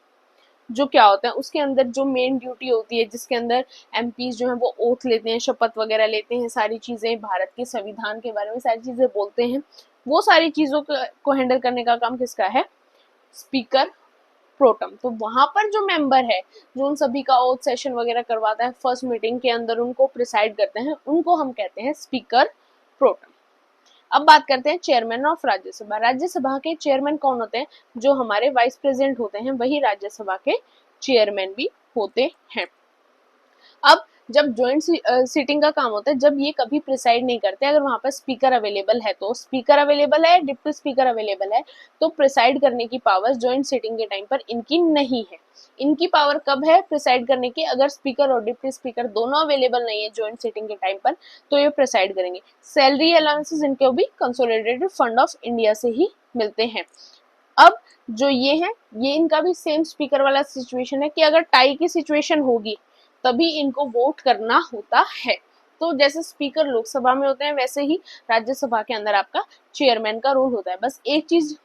जो क्या होता है, उसके अंदर जो मेन ड्यूटी होती है जिसके अंदर एमपीज जो है वो ओथ लेते हैं, शपथ वगैरह लेते हैं, सारी चीजें भारत के संविधान के बारे में सारी चीजें बोलते हैं, वो सारी चीजों को हैंडल करने का काम किसका है, स्पीकर प्रोटम। तो वहां पर जो मेंबर है जो उन सभी का ओथ सेशन वगैरह करवाता है फर्स्ट मीटिंग के अंदर, उनको प्रिसाइड करते हैं, उनको हम कहते हैं स्पीकर प्रोटम। अब बात करते हैं चेयरमैन ऑफ राज्यसभा। राज्यसभा के चेयरमैन कौन होते हैं, जो हमारे वाइस प्रेसिडेंट होते हैं वही राज्यसभा के चेयरमैन भी होते हैं। अब जब ज्वाइंट सीटिंग का काम होता है, जब ये कभी प्रिसाइड नहीं करते, अगर वहां पर स्पीकर अवेलेबल है तो स्पीकर अवेलेबल है, डिप्टी स्पीकर अवेलेबल है, तो प्रिसाइड करने की पावर ज्वाइंट सीटिंग के टाइम पर इनकी नहीं है। इनकी पावर कब है प्रिसाइड करने की, अगर स्पीकर और डिप्टी स्पीकर दोनों अवेलेबल नहीं है ज्वाइंट सीटिंग के टाइम पर, तो ये प्रिसाइड करेंगे। सैलरी अलाउंसेस इनको भी कंसोलिडेटेड फंड ऑफ इंडिया से ही मिलते हैं। अब जो ये है, ये इनका भी सेम स्पीकर वाला सिचुएशन है कि अगर टाई की सिचुएशन होगी तभी इनको वोट करना होता है। तो जैसे स्पीकर लोकसभा में होते हैं वैसे ही राज्यसभा के अंदर आपका चेयरमैन का रोल होता है। बस एक चीज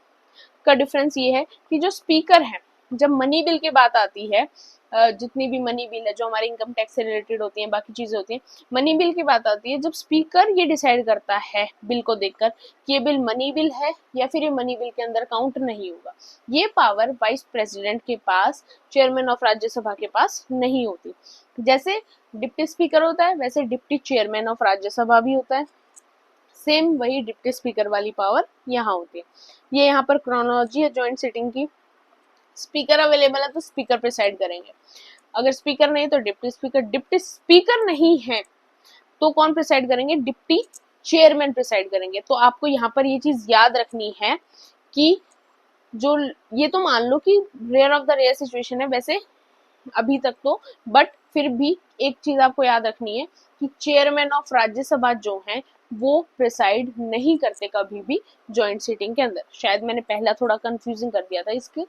का डिफरेंस ये है कि जो स्पीकर है, जब मनी बिल की बात आती है, जितनी भी मनी बिल है जो हमारे इनकम टैक्स से रिलेटेड होती है, बाकी चीजें होती हैं, मनी बिल की बात आती है, जब स्पीकर ये डिसाइड करता है बिल को देखकर कि ये बिल मनी बिल है या फिर ये मनी बिल के अंदर काउंट नहीं होगा, ये पावर वाइस प्रेसिडेंट के पास, चेयरमैन ऑफ राज्यसभा के पास नहीं होती। जैसे डिप्टी स्पीकर होता है वैसे डिप्टी चेयरमैन ऑफ राज्यसभा भी होता है, सेम वही डिप्टी स्पीकर वाली पावर यहाँ होती है। ये यहाँ पर क्रोनोलॉजी है ज्वाइंट सिटिंग की। स्पीकर अवेलेबल है तो स्पीकर प्रिसाइड करेंगे, अगर स्पीकर नहीं तो डिप्टी स्पीकर, डिप्टी स्पीकर नहीं है तो कौन प्रिसाइड करेंगे, डिप्टी चेयरमैन प्रिसाइड करेंगे। तो आपको यहाँ पर ये चीज याद रखनी है कि जो ये तो मान लो कि rare of the rare situation है वैसे अभी तक तो, बट फिर भी एक चीज आपको याद रखनी है कि चेयरमैन ऑफ राज्यसभा जो है वो प्रिसाइड नहीं करते कभी भी ज्वाइंट सीटिंग के अंदर। शायद मैंने पहला थोड़ा कंफ्यूजिंग कर दिया था इसके,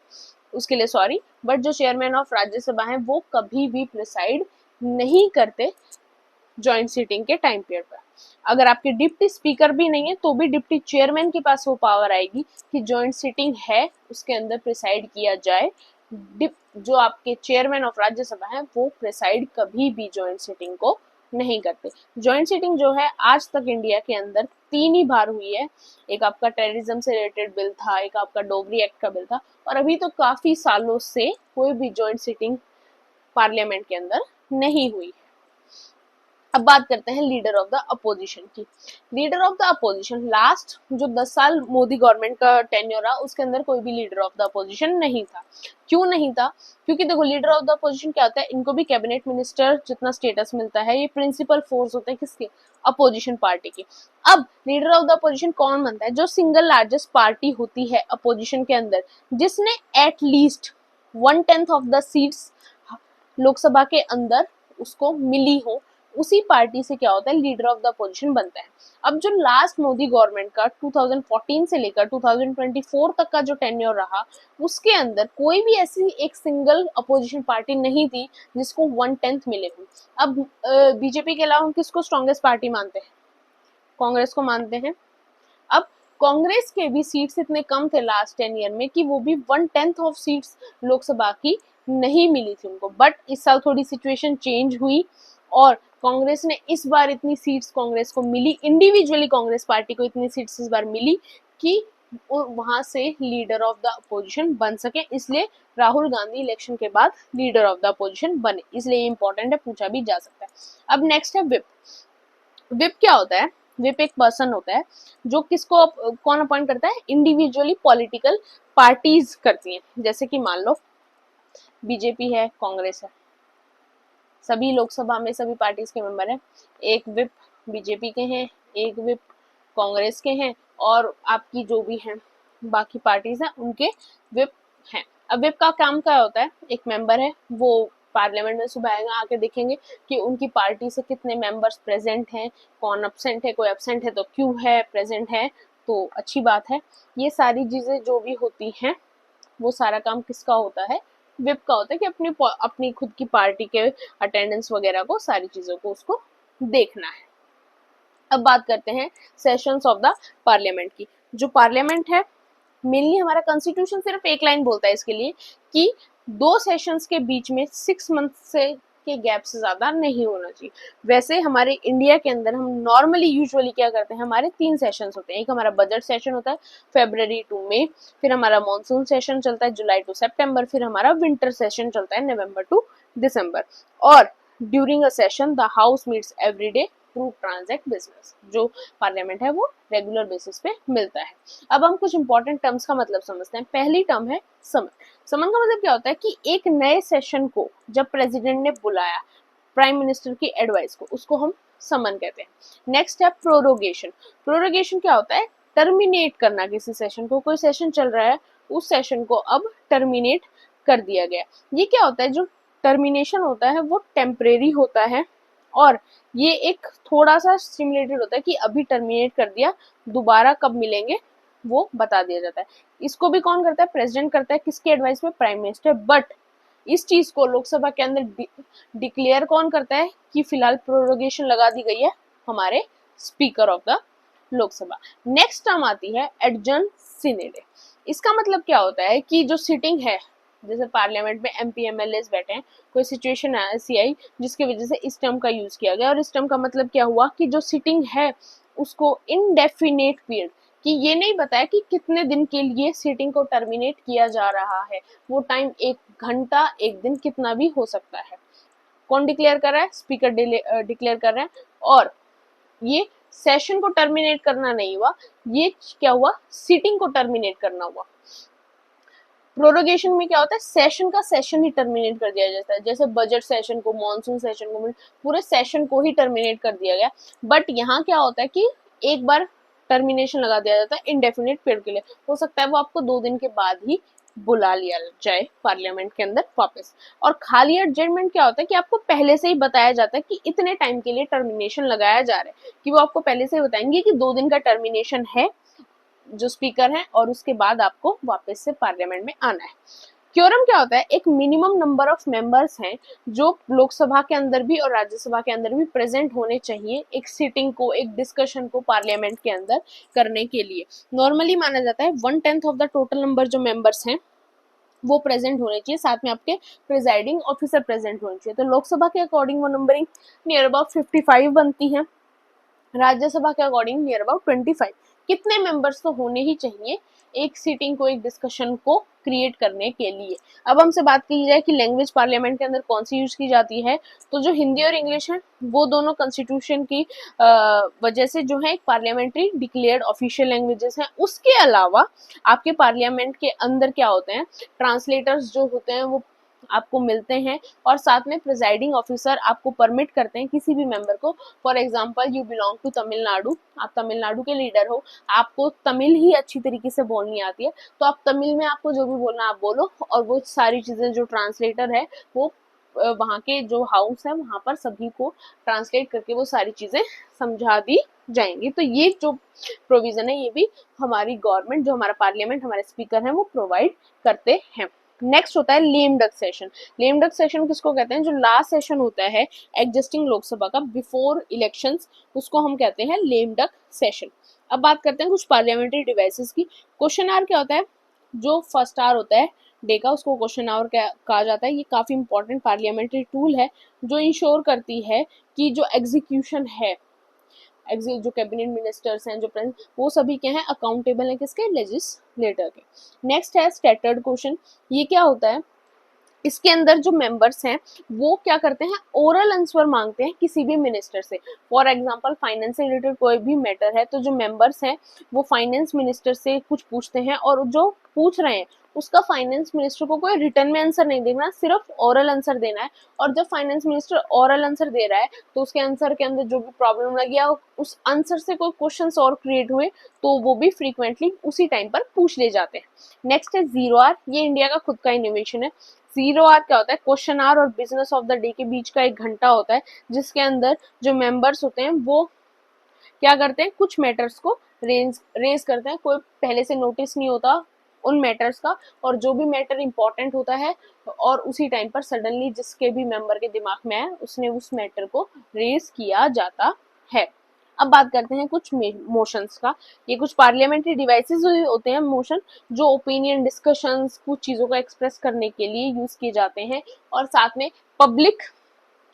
उसके लिए सॉरी, बट जो चेयरमैन ऑफ राज्यसभा है वो कभी भी प्रिसाइड नहीं करते ज्वाइंट सीटिंग के टाइम पीरियड पर। अगर आपके डिप्टी स्पीकर भी नहीं है तो भी डिप्टी चेयरमैन के पास वो पावर आएगी कि ज्वाइंट सीटिंग है उसके अंदर प्रिसाइड किया जाए जो आपके चेयरमैन ऑफ राज्यसभा हैं वो प्रेसाइड कभी भी जॉइंट सिटिंग को नहीं करते। जॉइंट सिटिंग जो है आज तक इंडिया के अंदर 3 ही बार हुई है। एक आपका टेररिज्म से रिलेटेड बिल था, एक आपका डोगरी एक्ट का बिल था, और अभी तो काफी सालों से कोई भी जॉइंट सिटिंग पार्लियामेंट के अंदर नहीं हुई। अब बात करते हैं लीडर ऑफ द अपोजिशन की। Leader of the opposition last जो 10 साल मोदी गवर्नमेंट का टेन्योर रहा उसके अंदर कोई भी लीडर ऑफ द अपोजिशन नहीं था। क्यों नहीं था? क्योंकि देखो लीडर ऑफ द अपोजिशन क्या होता है, इनको भी कैबिनेट मिनिस्टर जितना स्टेटस मिलता है, ये प्रिंसिपल फोर्स होते हैं किसके? अपोजिशन पार्टी के। अब लीडर ऑफ द अपोजिशन कौन बनता है? जो सिंगल लार्जेस्ट पार्टी होती है अपोजिशन के अंदर, जिसने at least 1/10 of the seats Lok Sabha के अंदर उसको मिली हो, उसी पार्टी से क्या होता है, लीडर ऑफ द अपोजिशन बनता है। अब जो लास्ट मोदी गवर्नमेंट का 2014 से लेकर 2024 तक का जो टेन्योर रहा, उसके अंदर कोई भी ऐसी एक सिंगल अपोजिशन पार्टी नहीं थी जिसको 1/10 मिले हो। अब बीजेपी के अलावा हम किसको स्ट्रॉन्गेस्ट पार्टी मानते हैं? कांग्रेस को मानते हैं। अब कांग्रेस के भी सीट्स इतने कम थे लास्ट 10 ईयर में कि वो भी 1/10 ऑफ सीट्स लोकसभा की नहीं मिली थी उनको। बट इस साल थोड़ी सिचुएशन चेंज हुई और कांग्रेस ने इस बार इतनी सीट्स कांग्रेस को मिली, इंडिविजुअली कांग्रेस पार्टी को इतनी सीट्स इस बार मिली कि वहां से लीडर ऑफ द अपोजिशन बन सके। इसलिए राहुल गांधी इलेक्शन के बाद लीडर ऑफ द अपोजिशन बने, इसलिए इंपॉर्टेंट है, पूछा भी जा सकता है। अब नेक्स्ट है विप। विप क्या होता है? विप एक पर्सन होता है जो किसको कौन अपॉइंट करता है? इंडिविजुअली पॉलिटिकल पार्टीज करती हैं। जैसे कि मान लो बीजेपी है, कांग्रेस है, सभी लोकसभा में सभी पार्टीज के मेंबर हैं। एक विप बीजेपी के हैं, एक विप कांग्रेस के हैं, और आपकी जो भी हैं बाकी पार्टीज हैं उनके विप हैं। अब विप का काम क्या होता है? एक मेंबर है, वो पार्लियामेंट में सुबह आएगा, आके देखेंगे कि उनकी पार्टी से कितने मेंबर्स प्रेजेंट हैं, कौन एब्सेंट है, कोई एब्सेंट है तो क्यों है, प्रेजेंट है तो अच्छी बात है। ये सारी चीजें जो भी होती हैं वो सारा काम किसका होता है? विप का होता है कि अपनी खुद की पार्टी के अटेंडेंस वगैरह को, सारी चीजों को उसको देखना है। अब बात करते हैं सेशंस ऑफ द पार्लियामेंट की। जो पार्लियामेंट है, मेनली हमारा कॉन्स्टिट्यूशन सिर्फ एक लाइन बोलता है इसके लिए कि 2 सेशंस के बीच में 6 मंथ से के गैप से ज्यादा नहीं होना चाहिए। वैसे हमारे इंडिया के अंदर हम नॉर्मली यूजुअली क्या करते हैं, हमारे 3 सेशंस होते हैं। एक हमारा बजट सेशन होता है February to May, फिर हमारा मॉनसून सेशन चलता है July to September, फिर हमारा विंटर सेशन चलता है November to December। और during a session the house meets every day to transact business. जो पार्लियामेंट है वो रेगुलर बेसिस पे मिलता है। अब हम कुछ इंपॉर्टेंट टर्म्स का मतलब समझते हैं। पहली टर्म है समन। समन का मतलब क्या होता है कि एक नए सेशन को जब प्रेसिडेंट ने बुलाया प्राइम मिनिस्टर की एडवाइस को, उसको हम समन कहते हैं। नेक्स्ट है प्रोरोगेशन। प्रोरोगेशन क्या होता है? टर्मिनेट करना किसी सेशन को। कोई सेशन चल रहा है, उस सेशन को अब टर्मिनेट कर दिया गया। ये क्या होता है? जो टर्मिनेशन होता है वो टेम्परेरी होता है और ये एक थोड़ा सा स्टिमुलेटेड होता है कि अभी टर्मिनेट कर दिया, दोबारा कब मिलेंगे वो बता दिया जाता है। इसको भी कौन करता है? प्रेसिडेंट करता है। किसकी एडवाइस में? Prime minister. बट इस चीज को लोकसभा के अंदर डिक्लेयर कौन करता है कि फिलहाल प्रोरोगेशन लगा दी गई है? हमारे speaker of the Lok Sabha. Next term आती है एडजर्न सिनेडे। इसका मतलब क्या होता है कि जो सिटिंग है, जैसे पार्लियामेंट में MP MLAs बैठे हैं, कोई सिचुएशन ऐसी आई जिसकी वजह से इस टर्म का यूज किया गया, और इस टर्म का मतलब क्या हुआ कि जो सिटिंग है उसको इनडेफिनेट पीरियड, कि ये नहीं बताया कि कितने दिन के लिए सिटिंग को टर्मिनेट किया जा रहा है। वो टाइम 1 घंटा, 1 दिन, कितना भी हो सकता है। कौन डिक्लेयर कर रहा है? स्पीकर डिक्लेयर कर रहे हैं। और ये सेशन को टर्मिनेट करना नहीं हुआ, ये क्या हुआ? सिटिंग को टर्मिनेट करना हुआ। प्रोरोगेशन में क्या होता है? सेशन का सेशन ही टर्मिनेट कर दिया जाता है। जैसे बजट सेशन को, मॉनसून सेशन को, पूरे सेशन को ही टर्मिनेट कर दिया गया। बट यहाँ क्या होता है कि एक बार टर्मिनेशन लगा दिया जाता है इंडेफिनिट पीरियड के लिए। हो सकता है वो आपको 2 दिन के बाद ही बुला लिया जाए पार्लियामेंट के अंदर वापस। और खाली एडजमेंट क्या होता है कि आपको पहले से ही बताया जाता है कि इतने टाइम के लिए टर्मिनेशन लगाया जा रहा है, कि वो आपको पहले से ही बताएंगे कि 2 दिन का टर्मिनेशन है जो स्पीकर है, और उसके बाद आपको वापस से पार्लियामेंट में आना है। क्योरम क्या होता है? एक मिनिमम नंबर ऑफ मेंबर्स हैं जो लोकसभा के अंदर भी और राज्यसभा के अंदर भी प्रेजेंट होने चाहिए एक सिटिंग को, एक डिस्कशन को पार्लियामेंट के अंदर करने के लिए। नॉर्मली माना जाता है 1/10 ऑफ द टोटल नंबर जो मेंबर्स हैं वो प्रेजेंट होने चाहिए, साथ में आपके प्रिजाइडिंग ऑफिसर प्रेजेंट होने चाहिए। तो लोकसभा के अकॉर्डिंग वो नंबरिंग नियर अबाउट 55 बनती है, राज्यसभा के अकॉर्डिंग नियर अबाउट 25। कितने मेंबर्स तो होने ही चाहिए एक सीटिंग को, एक डिस्कशन को क्रिएट करने के लिए। अब हमसे बात की जाए कि लैंग्वेज पार्लियामेंट के अंदर कौन सी यूज की जाती है, तो जो हिंदी और इंग्लिश है वो दोनों कॉन्स्टिट्यूशन की वजह से जो है पार्लियामेंट्री डिक्लेयर्ड ऑफिशियल लैंग्वेजेस हैं। उसके अलावा आपके पार्लियामेंट के अंदर क्या होते हैं, ट्रांसलेटर्स जो होते हैं वो आपको मिलते हैं, और साथ में प्रिजाइडिंग ऑफिसर आपको परमिट करते हैं किसी भी मेंबर को, for example you belong to Tamil Nadu, आप तमिलनाडु के लीडर हो, आपको तमिल ही अच्छी तरीके से बोलनी आती है, तो आप तमिल में आपको जो भी बोलना आप बोलो, और वो सारी चीजें जो ट्रांसलेटर है वो वहाँ के जो हाउस है वहां पर सभी को ट्रांसलेट करके वो सारी चीजें समझा दी जाएंगी। तो ये जो प्रोविजन है ये भी हमारी गवर्नमेंट, जो हमारा पार्लियामेंट, हमारे स्पीकर हैं वो प्रोवाइड करते हैं। नेक्स्ट होता है lame duck session. Lame duck session किसको कहते हैं, जो लास्ट सेशन होता है एग्जिस्टिंग लोकसभा का बिफोर इलेक्शंस, उसको हम कहते हैं लेम डक सेशन। अब बात करते हैं कुछ पार्लियामेंट्री डिवाइसेस की। क्वेश्चन आवर क्या होता है, जो फर्स्ट आवर होता है डे का उसको क्वेश्चन आवर कहा जाता है। ये काफी इंपॉर्टेंट पार्लियामेंट्री टूल है जो इंश्योर करती है कि जो एग्जीक्यूशन है, जो कैबिनेट मिनिस्टर्स हैं, जो प्रेसिडेंट, वो सभी क्या हैं, अकाउंटेबल हैं किसके, लेजिस्लेटर के। नेक्स्ट है स्टैटर्ड क्वेश्चन। ये क्या होता है, इसके अंदर जो मेंबर्स हैं वो क्या करते हैं, ओरल आंसर मांगते हैं किसी भी मिनिस्टर से। फॉर एग्जांपल फाइनेंस से रिलेटेड कोई भी मैटर है तो जो मेंबर्स हैं वो फाइनेंस मिनिस्टर से कुछ पूछते हैं, और जो पूछ रहे हैं उसका फाइनेंस मिनिस्टर को कोई रिटर्न में आंसर नहीं देना, सिर्फ ओरल आंसर देना है। और जब फाइनेंस मिनिस्टर ओरल आंसर दे रहा है तो उसके आंसर के अंदर जो भी प्रॉब्लम लगी या उस आंसर से कोई क्वेश्चन और क्रिएट हुए तो वो भी फ्रीक्वेंटली उसी टाइम पर पूछ ले जाते हैं। नेक्स्ट है जीरो आर। ये इंडिया का खुद का इनोवेशन है। जीरो आर क्या होता है, क्वेश्चन आवर और बिजनेस ऑफ द डे के बीच का एक घंटा होता है, जिसके अंदर जो मेंबर्स होते हैं वो क्या करते हैं, कुछ मैटर्स को रेज करते हैं। कोई पहले से नोटिस नहीं होता उन मैटर्स का, और जो भी मैटर इंपॉर्टेंट होता है और उसी टाइम पर सडनली जिसके भी मेंबर के दिमाग में आए उसने उस मैटर को रेज किया जाता है। अब बात करते हैं कुछ मोशंस का। ये कुछ पार्लियामेंट्री डिवाइसेस होते हैं मोशन, जो ओपिनियन डिस्कशंस, कुछ चीजों को एक्सप्रेस करने के लिए यूज किए जाते हैं, और साथ में पब्लिक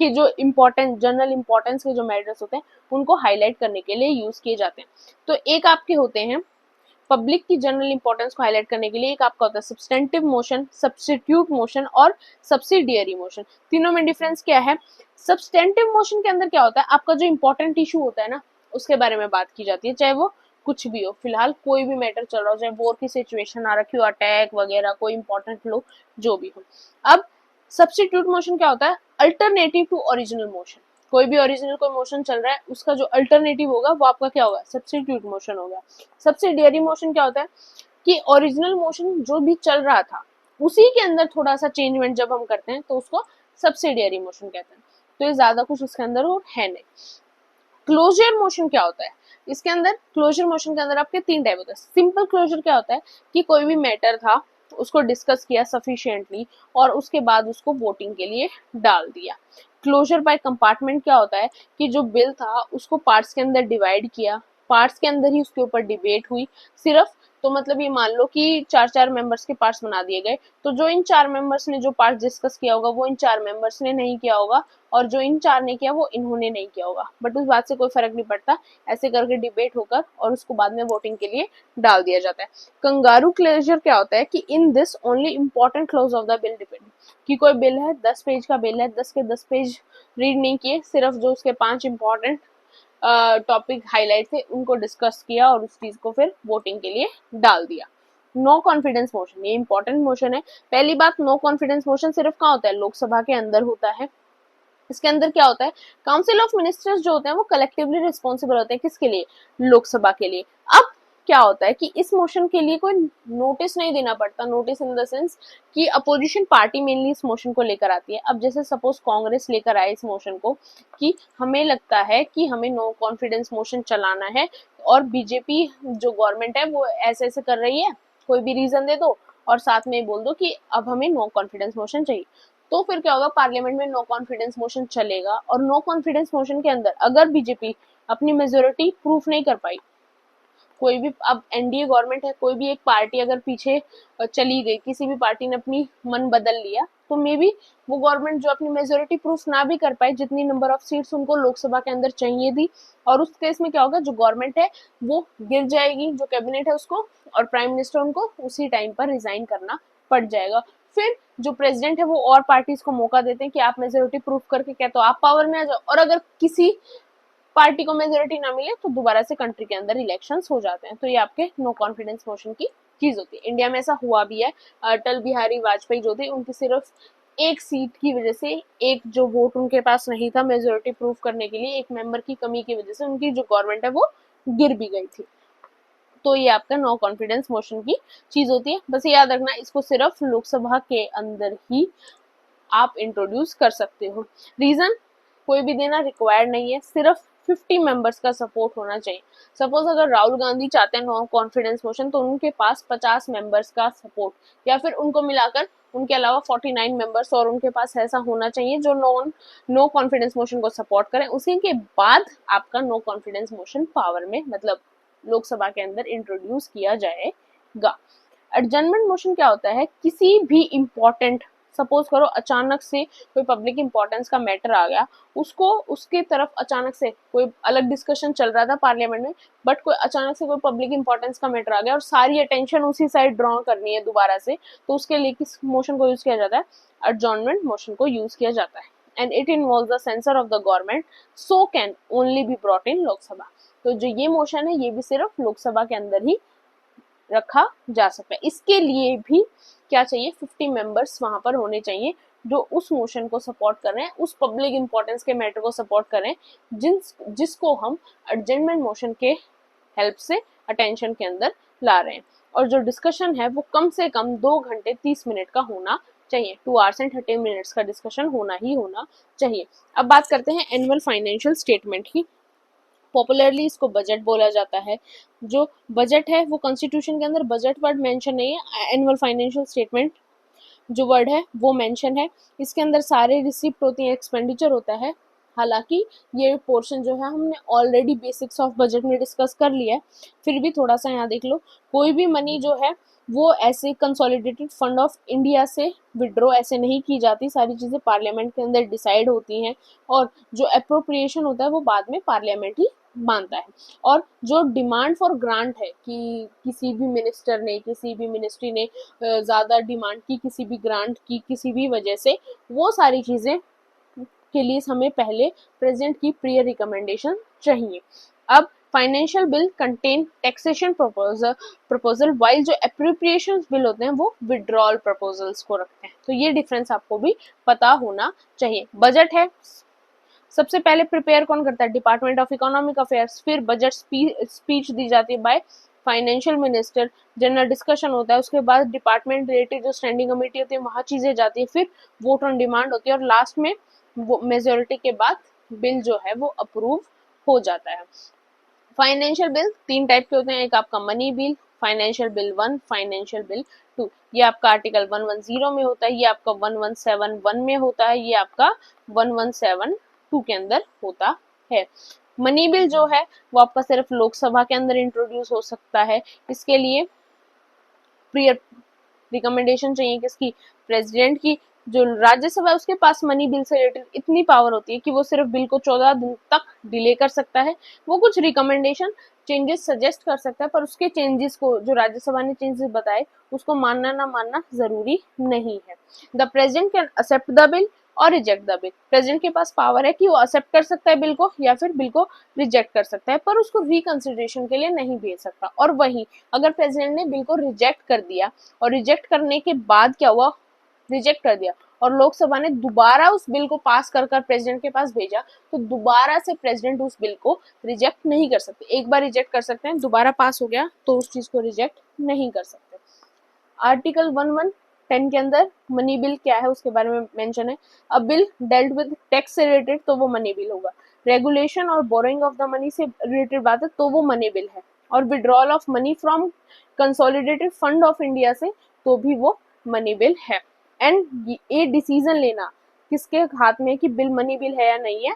के जो इम्पोर्टेंट, जनरल इंपॉर्टेंस के जो मैटर्स होते हैं उनको हाईलाइट करने के लिए यूज किए जाते हैं। तो एक आपके होते हैं पब्लिक की जनरल इंपॉर्टेंस को हाईलाइट करने के लिए, एक आपका होता है सब्सटेंटिव मोशन, सब्स्टिट्यूट मोशन और सब्सिडियरी मोशन। तीनों में डिफरेंस क्या है, सब्सटेंटिव मोशन के अंदर क्या होता है, आपका जो इंपॉर्टेंट इशू होता है ना उसके बारे में बात की जाती है, चाहे वो कुछ भी हो, फिलहाल कोई भी मैटर चल रहा हो, चाहे वॉर की सिचुएशन आ रखी हो, अटैक वगैरह, कोई इंपॉर्टेंट लो जो भी हो। अब सब्स्टिट्यूट मोशन क्या होता है, अल्टरनेटिव टू ओरिजिनल मोशन। कोई भी ओरिजिनल कोई मोशन चल रहा है उसका जो अल्टरनेटिव होगा वो आपका क्या होगा, सब्स्टिट्यूट मोशन होगा। सब्सिडियरी मोशन क्या होता है कि ओरिजिनल मोशन जो भी चल रहा था उसी के अंदर थोड़ा सा चेंजमेंट जब हम करते हैं तो उसको सब्सिडियरी मोशन कहते हैं। तो ये ज्यादा कुछ उसके अंदर और है नहीं। क्लोजर मोशन क्या होता है, इसके अंदर क्लोजर मोशन के अंदर आपके तीन टाइप होता है। सिंपल क्लोजर क्या होता है कि कोई भी मैटर था उसको डिस्कस किया सफिशिएंटली और उसके बाद उसको वोटिंग के लिए डाल दिया। क्लोजर बाय कंपार्टमेंट क्या होता है कि जो बिल था उसको पार्ट्स के अंदर डिवाइड किया, पार्ट्स के अंदर ही उसके ऊपर डिबेट हुई सिर्फ। तो मतलब ये मान लो कि चार चार मेंबर्स के पार्ट्स बना दिए गए, तो जो इन चार मेंबर्स ने जो पार्ट डिस्कस किया होगा वो इन चार मेंबर्स ने नहीं किया होगा, और जो इन चार ने किया वो इन्होंने नहीं किया होगा, बट उस बात से कोई फर्क नहीं पड़ता। ऐसे करके डिबेट होकर और उसको बाद में वोटिंग के लिए डाल दिया जाता है। कंगारू क्लोजर क्या होता है कि in this only important close of the bill depend, कि कोई बिल है 10 पेज का बिल है, 10 के 10 पेज रीड नहीं किए, सिर्फ जो उसके 5 इंपॉर्टेंट टॉपिक हाईलाइट थे उनको डिस्कस किया और उस चीज को फिर वोटिंग के लिए डाल दिया। नो कॉन्फिडेंस मोशन, ये इंपॉर्टेंट मोशन है। पहली बात, नो कॉन्फिडेंस मोशन सिर्फ कहाँ होता है, लोकसभा के अंदर होता है। इसके अंदर क्या होता है, काउंसिल ऑफ मिनिस्टर्स जो होते हैं वो कलेक्टिवली रिस्पॉन्सिबल होते हैं किसके लिए, लोकसभा के लिए। अब क्या होता है कि इस मोशन के लिए कोई नोटिस नहीं देना पड़ता, नोटिस इन द सेंस कि अपोजिशन पार्टी मेनली इस मोशन को लेकर आती है। अब जैसे सपोज कांग्रेस लेकर आए इस मोशन को कि हमें लगता है कि हमें नो कॉन्फिडेंस मोशन चलाना है, और बीजेपी जो गवर्नमेंट है वो ऐसे ऐसे कर रही है, कोई भी रीजन दे दो और साथ में बोल दो कि अब हमें नो कॉन्फिडेंस मोशन चाहिए। तो फिर क्या होगा, पार्लियामेंट में नो कॉन्फिडेंस मोशन चलेगा, और नो कॉन्फिडेंस मोशन के अंदर अगर बीजेपी अपनी मेजोरिटी प्रूफ नहीं कर पाई कोई भी अब एनडीए गवर्नमेंट है, कोई भी एक पार्टी अगर पीछे चली गई, किसी भी पार्टी ने अपनी मन बदल लिया, तो मे बी वो गवर्नमेंट जो अपनी मेजोरिटी प्रूफ ना भी कर पाए, जितनी नंबर ऑफ सीट्स उनको लोकसभा के अंदर चाहिए थी, और उस केस में क्या होगा, जो गवर्नमेंट है वो गिर जाएगी, जो कैबिनेट है उसको, और प्राइम मिनिस्टर उनको उसी टाइम पर रिजाइन करना पड़ जाएगा। फिर जो प्रेसिडेंट है वो और पार्टीज को मौका देते हैं कि आप मेजोरिटी प्रूफ करके क्या तो आप पावर में आ जाओ, और अगर किसी पार्टी को मेजोरिटी ना मिले तो दोबारा से कंट्री के अंदर इलेक्शंस हो जाते हैं। तो ये आपके नो कॉन्फिडेंस मोशन की चीज होती है। इंडिया में ऐसा हुआ भी है, अटल बिहारी वाजपेयी जो थे उनकी सिर्फ एक सीट की वजह से, एक जो वोट उनके पास नहीं था मेजोरिटी प्रूफ करने के लिए, एक मेंबर की कमी की वजह से उनकी जो गवर्नमेंट है वो गिर भी गई थी। तो ये आपका नो कॉन्फिडेंस मोशन की चीज होती है। बस याद रखना, इसको सिर्फ लोकसभा के अंदर ही आप इंट्रोड्यूस कर सकते हो। रीजन कोई भी देना रिक्वायर्ड नहीं है, सिर्फ 50 मेंबर्स का सपोर्ट होना चाहिए। सपोज अगर राहुल गांधी चाहते हैं नो कॉन्फिडेंस मोशन, तो उनके पास 50 मेंबर्स का सपोर्ट, या फिर उनको मिलाकर उनके अलावा 49 मेंबर्स और उनके पास ऐसा होना चाहिए जो नो कॉन्फिडेंस मोशन को सपोर्ट करें। उसी के बाद आपका नो कॉन्फिडेंस मोशन पावर में, मतलब लोकसभा के अंदर इंट्रोड्यूस किया जाएगा। एडजर्नमेंट मोशन क्या होता है, किसी भी इंपॉर्टेंट, सपोज करो अचानक से कोई पब्लिक इंपॉर्टेंस का मैटर आ गया, उसको उसके तरफ अचानक से कोई अलग डिस्कशन चल रहा था पार्लियामेंट में, बट कोई अचानक से कोई पब्लिक इंपॉर्टेंस का मैटर आ गया और सारी अटेंशन उसी साइड ड्रॉ करनी है दोबारा से, तो उसके लिए किस मोशन को यूज किया जाता है, एडजॉर्नमेंट मोशन को यूज किया जाता है। And it involves the sensor of the government, so can only be brought in Lok Sabha. तो जो ये मोशन है ये भी सिर्फ लोकसभा के अंदर ही रखा जा सकता है। इसके लिए भी क्या चाहिए, 50 मेंबर्स वहां पर होने चाहिए जो उस मोशन को सपोर्ट कर रहे हैं, उस पब्लिक इंपॉर्टेंस के मैटर को सपोर्ट कर रहे हैं जिसको हम एडजर्नमेंट मोशन के हेल्प से अटेंशन के अंदर ला रहे हैं। और जो डिस्कशन है वो कम से कम 2 घंटे 30 मिनट का होना चाहिए। 2 hours and 30 minutes का डिस्कशन होना ही होना चाहिए। अब बात करते हैं एनुअल फाइनेंशियल स्टेटमेंट की। पॉपुलरली इसको बजट बोला जाता है। जो बजट है वो कॉन्स्टिट्यूशन के अंदर बजट वर्ड मेंशन नहीं है, एनुअल फाइनेंशियल स्टेटमेंट जो वर्ड है वो मेंशन है। इसके अंदर सारे रिसिप्ट होती हैं, एक्सपेंडिचर होता है। हालांकि ये पोर्शन जो है हमने ऑलरेडी बेसिक्स ऑफ बजट में डिस्कस कर लिया है, फिर भी थोड़ा सा यहाँ देख लो। कोई भी मनी जो है वो ऐसे कंसोलिडेटेड फंड ऑफ इंडिया से विड्रॉ ऐसे नहीं की जाती, सारी चीज़ें पार्लियामेंट के अंदर डिसाइड होती हैं, और जो अप्रोप्रिएशन होता है वो बाद में पार्लियामेंट ही मानता है। और जो डिमांड फॉर ग्रांट है कि किसी भी मिनिस्टर ने, किसी भी मिनिस्ट्री ने ज़्यादा डिमांड की किसी भी ग्रांट की किसी भी वजह से, वो सारी चीज़ें के लिए हमें पहले प्रेसिडेंट की प्रियर रिकमेंडेशन चाहिए। अब financial bill contain taxation proposal while जो अप्रोप्रिएशन बिल होते हैं वो विड्रॉल प्रपोजल्स को रखते हैं। तो ये डिफरेंस आपको भी पता होना चाहिए। बजट है, सबसे पहले प्रिपेयर कौन करता है, डिपार्टमेंट ऑफ इकोनॉमिक अफेयर्स। फिर बजट स्पीच दी जाती है by financial minister, general discussion होता है, उसके बाद डिपार्टमेंट रिलेटेड जो स्टैंडिंग कमेटी होती है वहाँ चीज़ें जाती है, फिर वोट ऑन डिमांड होती है, और लास्ट में वो मेजोरिटी के बाद बिल जो है वो अप्रूव हो जाता है। फाइनेंशियल बिल 3 टाइप के होते हैं, एक आपका money bill, financial bill 1, financial bill 2। ये आपका आर्टिकल 110 में होता है, ये आपका 1171 में होता है, ये आपका 1172 के अंदर होता है। मनी बिल जो है वो आपका सिर्फ लोकसभा के अंदर इंट्रोड्यूस हो सकता है। इसके लिए प्रियर रिकमेंडेशन चाहिए किसकी, प्रेसिडेंट की। जो राज्यसभा है उसके पास मनी बिल से रिलेटेड इतनी पावर होती है कि वो सिर्फ बिल को 14 दिन तक डिले कर सकता है। वो कुछ रिकमेंडेशन चेंजेस सजेस्ट कर सकता है, पर उसके चेंजेस को जो राज्यसभा ने चेंजेस बताए उसको मानना ना मानना जरूरी नहीं है। The president can accept the bill और रिजेक्ट द बिल। प्रेसिडेंट के पास पावर है कि वो एक्सेप्ट कर सकता है बिल को या फिर बिल को रिजेक्ट कर सकता है, पर उसको रिकंसिडरेशन के लिए नहीं भेज सकता। और वही अगर प्रेसिडेंट ने बिल को रिजेक्ट कर दिया और रिजेक्ट करने के बाद क्या हुआ, रिजेक्ट कर दिया और लोकसभा ने दोबारा उस बिल को पास कर प्रेसिडेंट के पास भेजा, तो दोबारा से प्रेसिडेंट उस बिल को रिजेक्ट नहीं कर सकते। एक बार रिजेक्ट कर सकते हैं, दोबारा पास हो गया तो उस चीज को रिजेक्ट नहीं कर सकते। आर्टिकल 1110 के अंदर मनी बिल क्या है उसके बारे में मेंशन है। अ बिल डेल्ट विद टैक्स से रिलेटेड तो वो मनी बिल होगा। रेगुलेशन और बोरोइंग ऑफ द मनी से रिलेटेड बात है तो वो मनी बिल है। और withdrawal of money from consolidated fund of India से तो भी वो मनी बिल है। एंड ये डिसीजन लेना किसके हाथ में कि बिल मनी बिल है या नहीं है,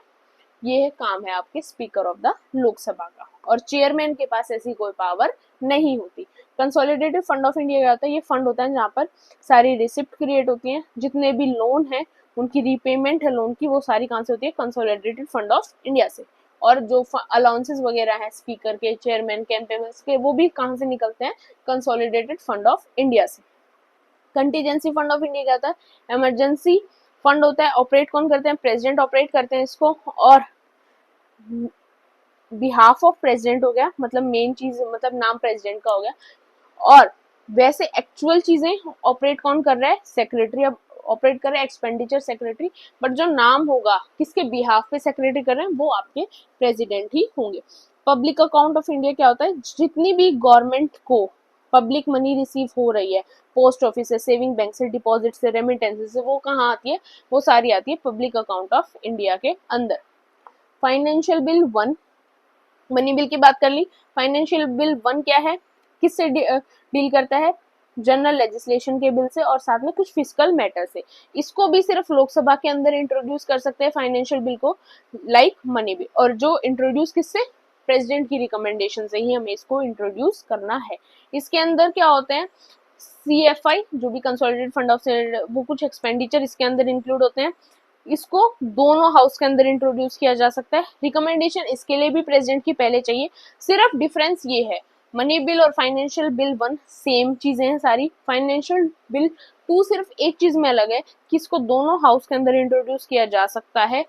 ये काम है आपके स्पीकर ऑफ द लोकसभा का। और चेयरमैन के पास ऐसी कोई पावर नहीं होती। कंसोलिडेटेड फंड ऑफ इंडिया क्या होता है? ये फंड होता है जहाँ पर सारी रिसिप्ट क्रिएट होती हैं, जितने भी लोन है उनकी रीपेमेंट है लोन की, वो सारी कहाँ से होती है? कंसोलिडेटेड फंड ऑफ इंडिया से। और जो अलाउंसेस वगैरह हैं स्पीकर के, चेयरमैन के, एमपीएमएस के, वो भी कहाँ से निकलते हैं? कंसोलिडेटेड फंड ऑफ इंडिया से। कंटीजेंसी फंड ऑफ इंडिया क्या होता है? इमरजेंसी फंड होता है। ऑपरेट कौन करते हैं? प्रेसिडेंट ऑपरेट करते हैं इसको, और बिहाफ ऑफ प्रेसिडेंट हो गया, मतलब मेन चीज, मतलब नाम प्रेसिडेंट का हो गया। और वैसे एक्चुअल चीजें ऑपरेट कौन कर रहा है? सेक्रेटरी अब ऑपरेट कर रहे हैं, एक्सपेंडिचर सेक्रेटरी, बट जो नाम होगा किसके बिहाफ पे सेक्रेटरी कर रहे हैं, वो आपके प्रेसिडेंट ही होंगे। पब्लिक अकाउंट ऑफ इंडिया क्या होता है? जितनी भी गवर्नमेंट को पब्लिक मनी रिसीव हो रही है, पोस्ट ऑफिस से, सेविंग बैंक से, डिपॉजिट से, रेमिटेंस से, वो कहाँ आती है? वो सारी आती है पब्लिक अकाउंट ऑफ इंडिया के अंदर। फाइनेंशियल बिल 1, मनी बिल की बात कर ली। फाइनेंशियल बिल 1 क्या है? किससे डील करता है? जनरल लेजिस्लेशन के बिल से और साथ में कुछ फिजिकल मैटर से। इसको भी सिर्फ लोकसभा के अंदर इंट्रोड्यूस कर सकते हैं फाइनेंशियल बिल को, लाइक मनी बिल। और जो इंट्रोड्यूस किससे? प्रेसिडेंट की रिकमेंडेशन से ही हमें इसको इंट्रोड्यूस करना है। इसके अंदर क्या होते हैं? CFI जो भी कंसोलिडेटेड फंड ऑफ, वो कुछ एक्सपेंडिचर इसके अंदर इंक्लूड होते हैं। इसको दोनों हाउस के अंदर इंट्रोड्यूस किया जा सकता है। रिकमेंडेशन इसके लिए भी प्रेसिडेंट की पहले चाहिए। सिर्फ डिफरेंस ये है, मनी बिल और फाइनेंशियल बिल 1 सेम चीजें हैं सारी। फाइनेंशियल बिल 2 सिर्फ एक चीज में अलग है कि इसको दोनों हाउस के अंदर इंट्रोड्यूस किया जा सकता है,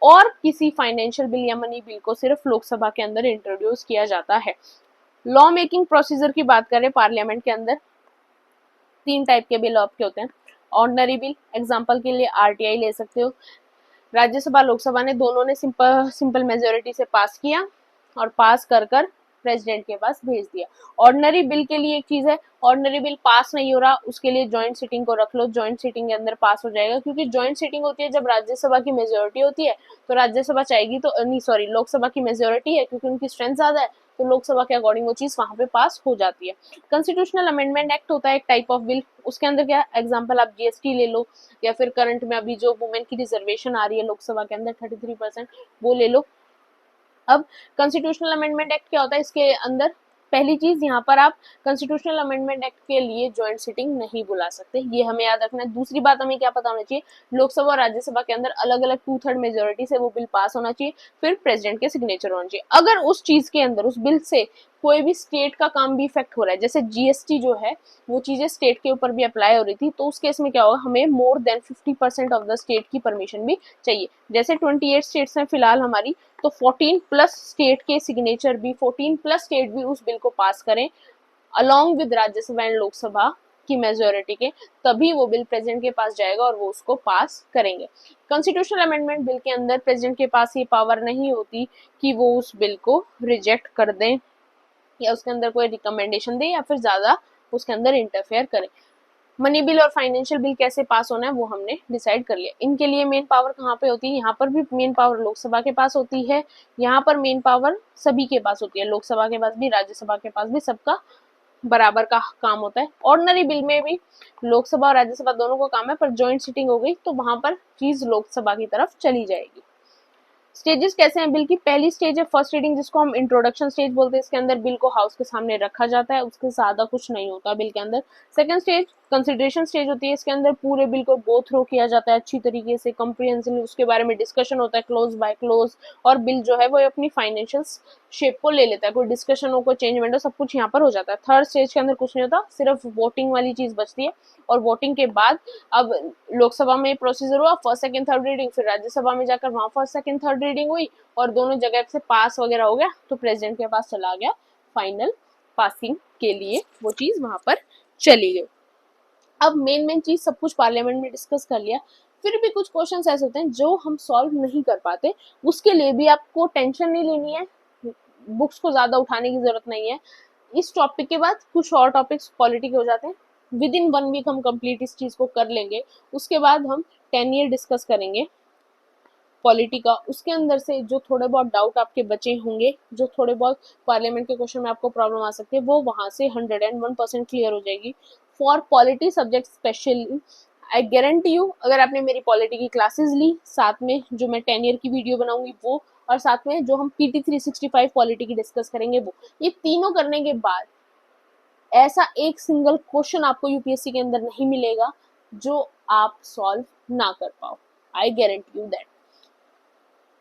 और किसी फाइनेंशियल बिल या मनी बिल को सिर्फ लोकसभा के अंदर इंट्रोड्यूस किया जाता है। लॉ मेकिंग प्रोसीजर की बात करें पार्लियामेंट के अंदर, 3 टाइप के बिल आपके होते हैं। ऑर्डिनरी बिल, एग्जाम्पल के लिए RTI ले सकते हो। राज्यसभा लोकसभा ने दोनों ने सिंपल मेजोरिटी से पास किया, और पास कर प्रेसिडेंट के पास भेज दिया। ऑर्डिनरी बिल के लिए एक चीज है, ऑर्डिनरी बिल पास नहीं हो रहा, उसके लिए जॉइंट सिटिंग को रख लो, जॉइंट सिटिंग के अंदर पास हो जाएगा। क्योंकि जॉइंट सिटिंग होती है जब राज्यसभा की मेजोरिटी होती है, तो राज्यसभा चाहेगी तो नहीं, सॉरी, लोकसभा की मेजोरिटी है क्योंकि उनकी स्ट्रेंथ ज्यादा है, तो लोकसभा के अकॉर्डिंग वो चीज वहां पे पास हो जाती है। कॉन्स्टिट्यूशनल अमेंडमेंट एक्ट होता है एक टाइप ऑफ बिल, उसके अंदर क्या एग्जांपल आप GST ले लो, या फिर करंट में अभी जो वुमेन की रिजर्वेशन आ रही है लोकसभा के अंदर 33%, वो ले लो। अब कॉन्स्टिट्यूशनल अमेंडमेंट एक्ट क्या होता है? इसके अंदर पहली चीज, यहाँ पर आप कॉन्स्टिट्यूशनल अमेंडमेंट एक्ट के लिए जॉइंट सिटिंग नहीं बुला सकते, ये हमें याद रखना है। दूसरी बात हमें क्या पता होना चाहिए? लोकसभा और राज्यसभा के अंदर अलग अलग 2/3 मेजोरिटी से वो बिल पास होना चाहिए, फिर प्रेसिडेंट के सिग्नेचर होना चाहिए। अगर उस चीज के अंदर, उस बिल से कोई भी स्टेट का काम भी इफेक्ट हो रहा है, जैसे GST जो है वो चीजें स्टेट के ऊपर भी अप्लाई हो रही थी, तो उस केस में क्या होगा? हमें more than 50% of the state की परमिशन भी चाहिए। जैसे 28 स्टेट्स हैं फिलहाल हमारी, तो 14+ स्टेट के सिग्नेचर भी, 14+ स्टेट भी उस बिल को पास करें along with Rajya Sabha and Lok Sabha की मेजोरिटी के, तभी वो बिल प्रेसिडेंट के पास जाएगा और वो उसको पास करेंगे। कॉन्स्टिट्यूशनल अमेंडमेंट बिल के अंदर प्रेसिडेंट के पास ये पावर नहीं होती कि वो उस बिल को रिजेक्ट कर दें या उसके अंदर कोई रिकमेंडेशन दे या फिर ज्यादा उसके अंदर इंटरफेयर करे। मनी बिल और फाइनेंशियल बिल कैसे पास होना है वो हमने डिसाइड कर लिया। इनके लिए मेन पावर कहाँ पे होती है? यहाँ पर भी मेन पावर लोकसभा के पास होती है, यहाँ पर मेन पावर सभी के पास होती है, लोकसभा के पास भी, राज्यसभा के पास भी, सबका बराबर का काम होता है। ऑर्डिनरी बिल में भी लोकसभा और राज्यसभा दोनों को काम है, पर ज्वाइंट सीटिंग हो गई तो वहां पर चीज लोकसभा की तरफ चली जाएगी। स्टेजेस कैसे हैं बिल की? पहली स्टेज है फर्स्ट रीडिंग, जिसको हम इंट्रोडक्शन स्टेज बोलते हैं। इसके अंदर बिल को हाउस के सामने रखा जाता है, उसके ज्यादा कुछ नहीं होता बिल के अंदर। सेकंड स्टेज कंसिडरेशन स्टेज होती है, इसके अंदर पूरे बिल को गो थ्रू किया जाता है अच्छी तरीके से, कंप्रिहेंसिवली उसके बारे में डिस्कशन होता है क्लोज बाय क्लोज, और बिल जो है वो अपनी फाइनेंशियल शेप को ले लेता है, कोई डिस्कशन हो, कोई चेंजमेंट हो, सब कुछ यहाँ पर हो जाता है। थर्ड स्टेज के अंदर कुछ नहीं होता, सिर्फ वोटिंग वाली चीज बचती है, और वोटिंग के बाद अब लोकसभा में प्रोसीजर हुआ फर्स्ट सेकंड थर्ड रीडिंग, फिर राज्यसभा में जाकर वहां फर्स्ट सेकंड थर्ड रीडिंग हुई और दोनों जगह से पास वगैरह हो गया, तो प्रेसिडेंट के पास चला गया फाइनल पासिंग के लिए, वो चीज वहां पर चली गई। अब मेन चीज सब कुछ पार्लियामेंट में डिस्कस कर लिया, फिर भी कुछ क्वेश्चंस ऐसे होते हैं जो हम सॉल्व नहीं कर पाते, उसके लिए भी आपको टेंशन नहीं लेनी है, बुक्स को ज्यादा उठाने की जरूरत नहीं है। इस टॉपिक के बाद कुछ और टॉपिक्स पॉलिटी के हो जाते हैं, विद इन 1 वीक हम कंप्लीट इस चीज को कर लेंगे। उसके बाद हम 10 ईयर डिस्कस करेंगे पॉलिटी का, उसके अंदर से जो थोड़े बहुत डाउट आपके बचे होंगे, जो थोड़े बहुत पार्लियामेंट के क्वेश्चन में आपको प्रॉब्लम आ सकती है, वो वहां से 101% क्लियर हो जाएगी for polity subject specially. I guarantee you, अगर आपने मेरी पॉलिटी की क्लासेस ली, साथ में जो मैं 10 ईयर की वीडियो बनाऊंगी वो, और साथ में जो हम PT 365 पॉलिटी की डिस्कस करेंगे वो। ये तीनों करने के बाद ऐसा एक सिंगल क्वेश्चन आपको यूपीएससी के अंदर नहीं मिलेगा जो आप सॉल्व ना कर पाओ। I guarantee you that.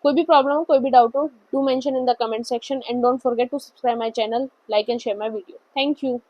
कोई भी प्रॉब्लम हो, कोई भी डाउट हो, do mention in the comment section and don't forget to subscribe my channel, like and share my video. Thank you.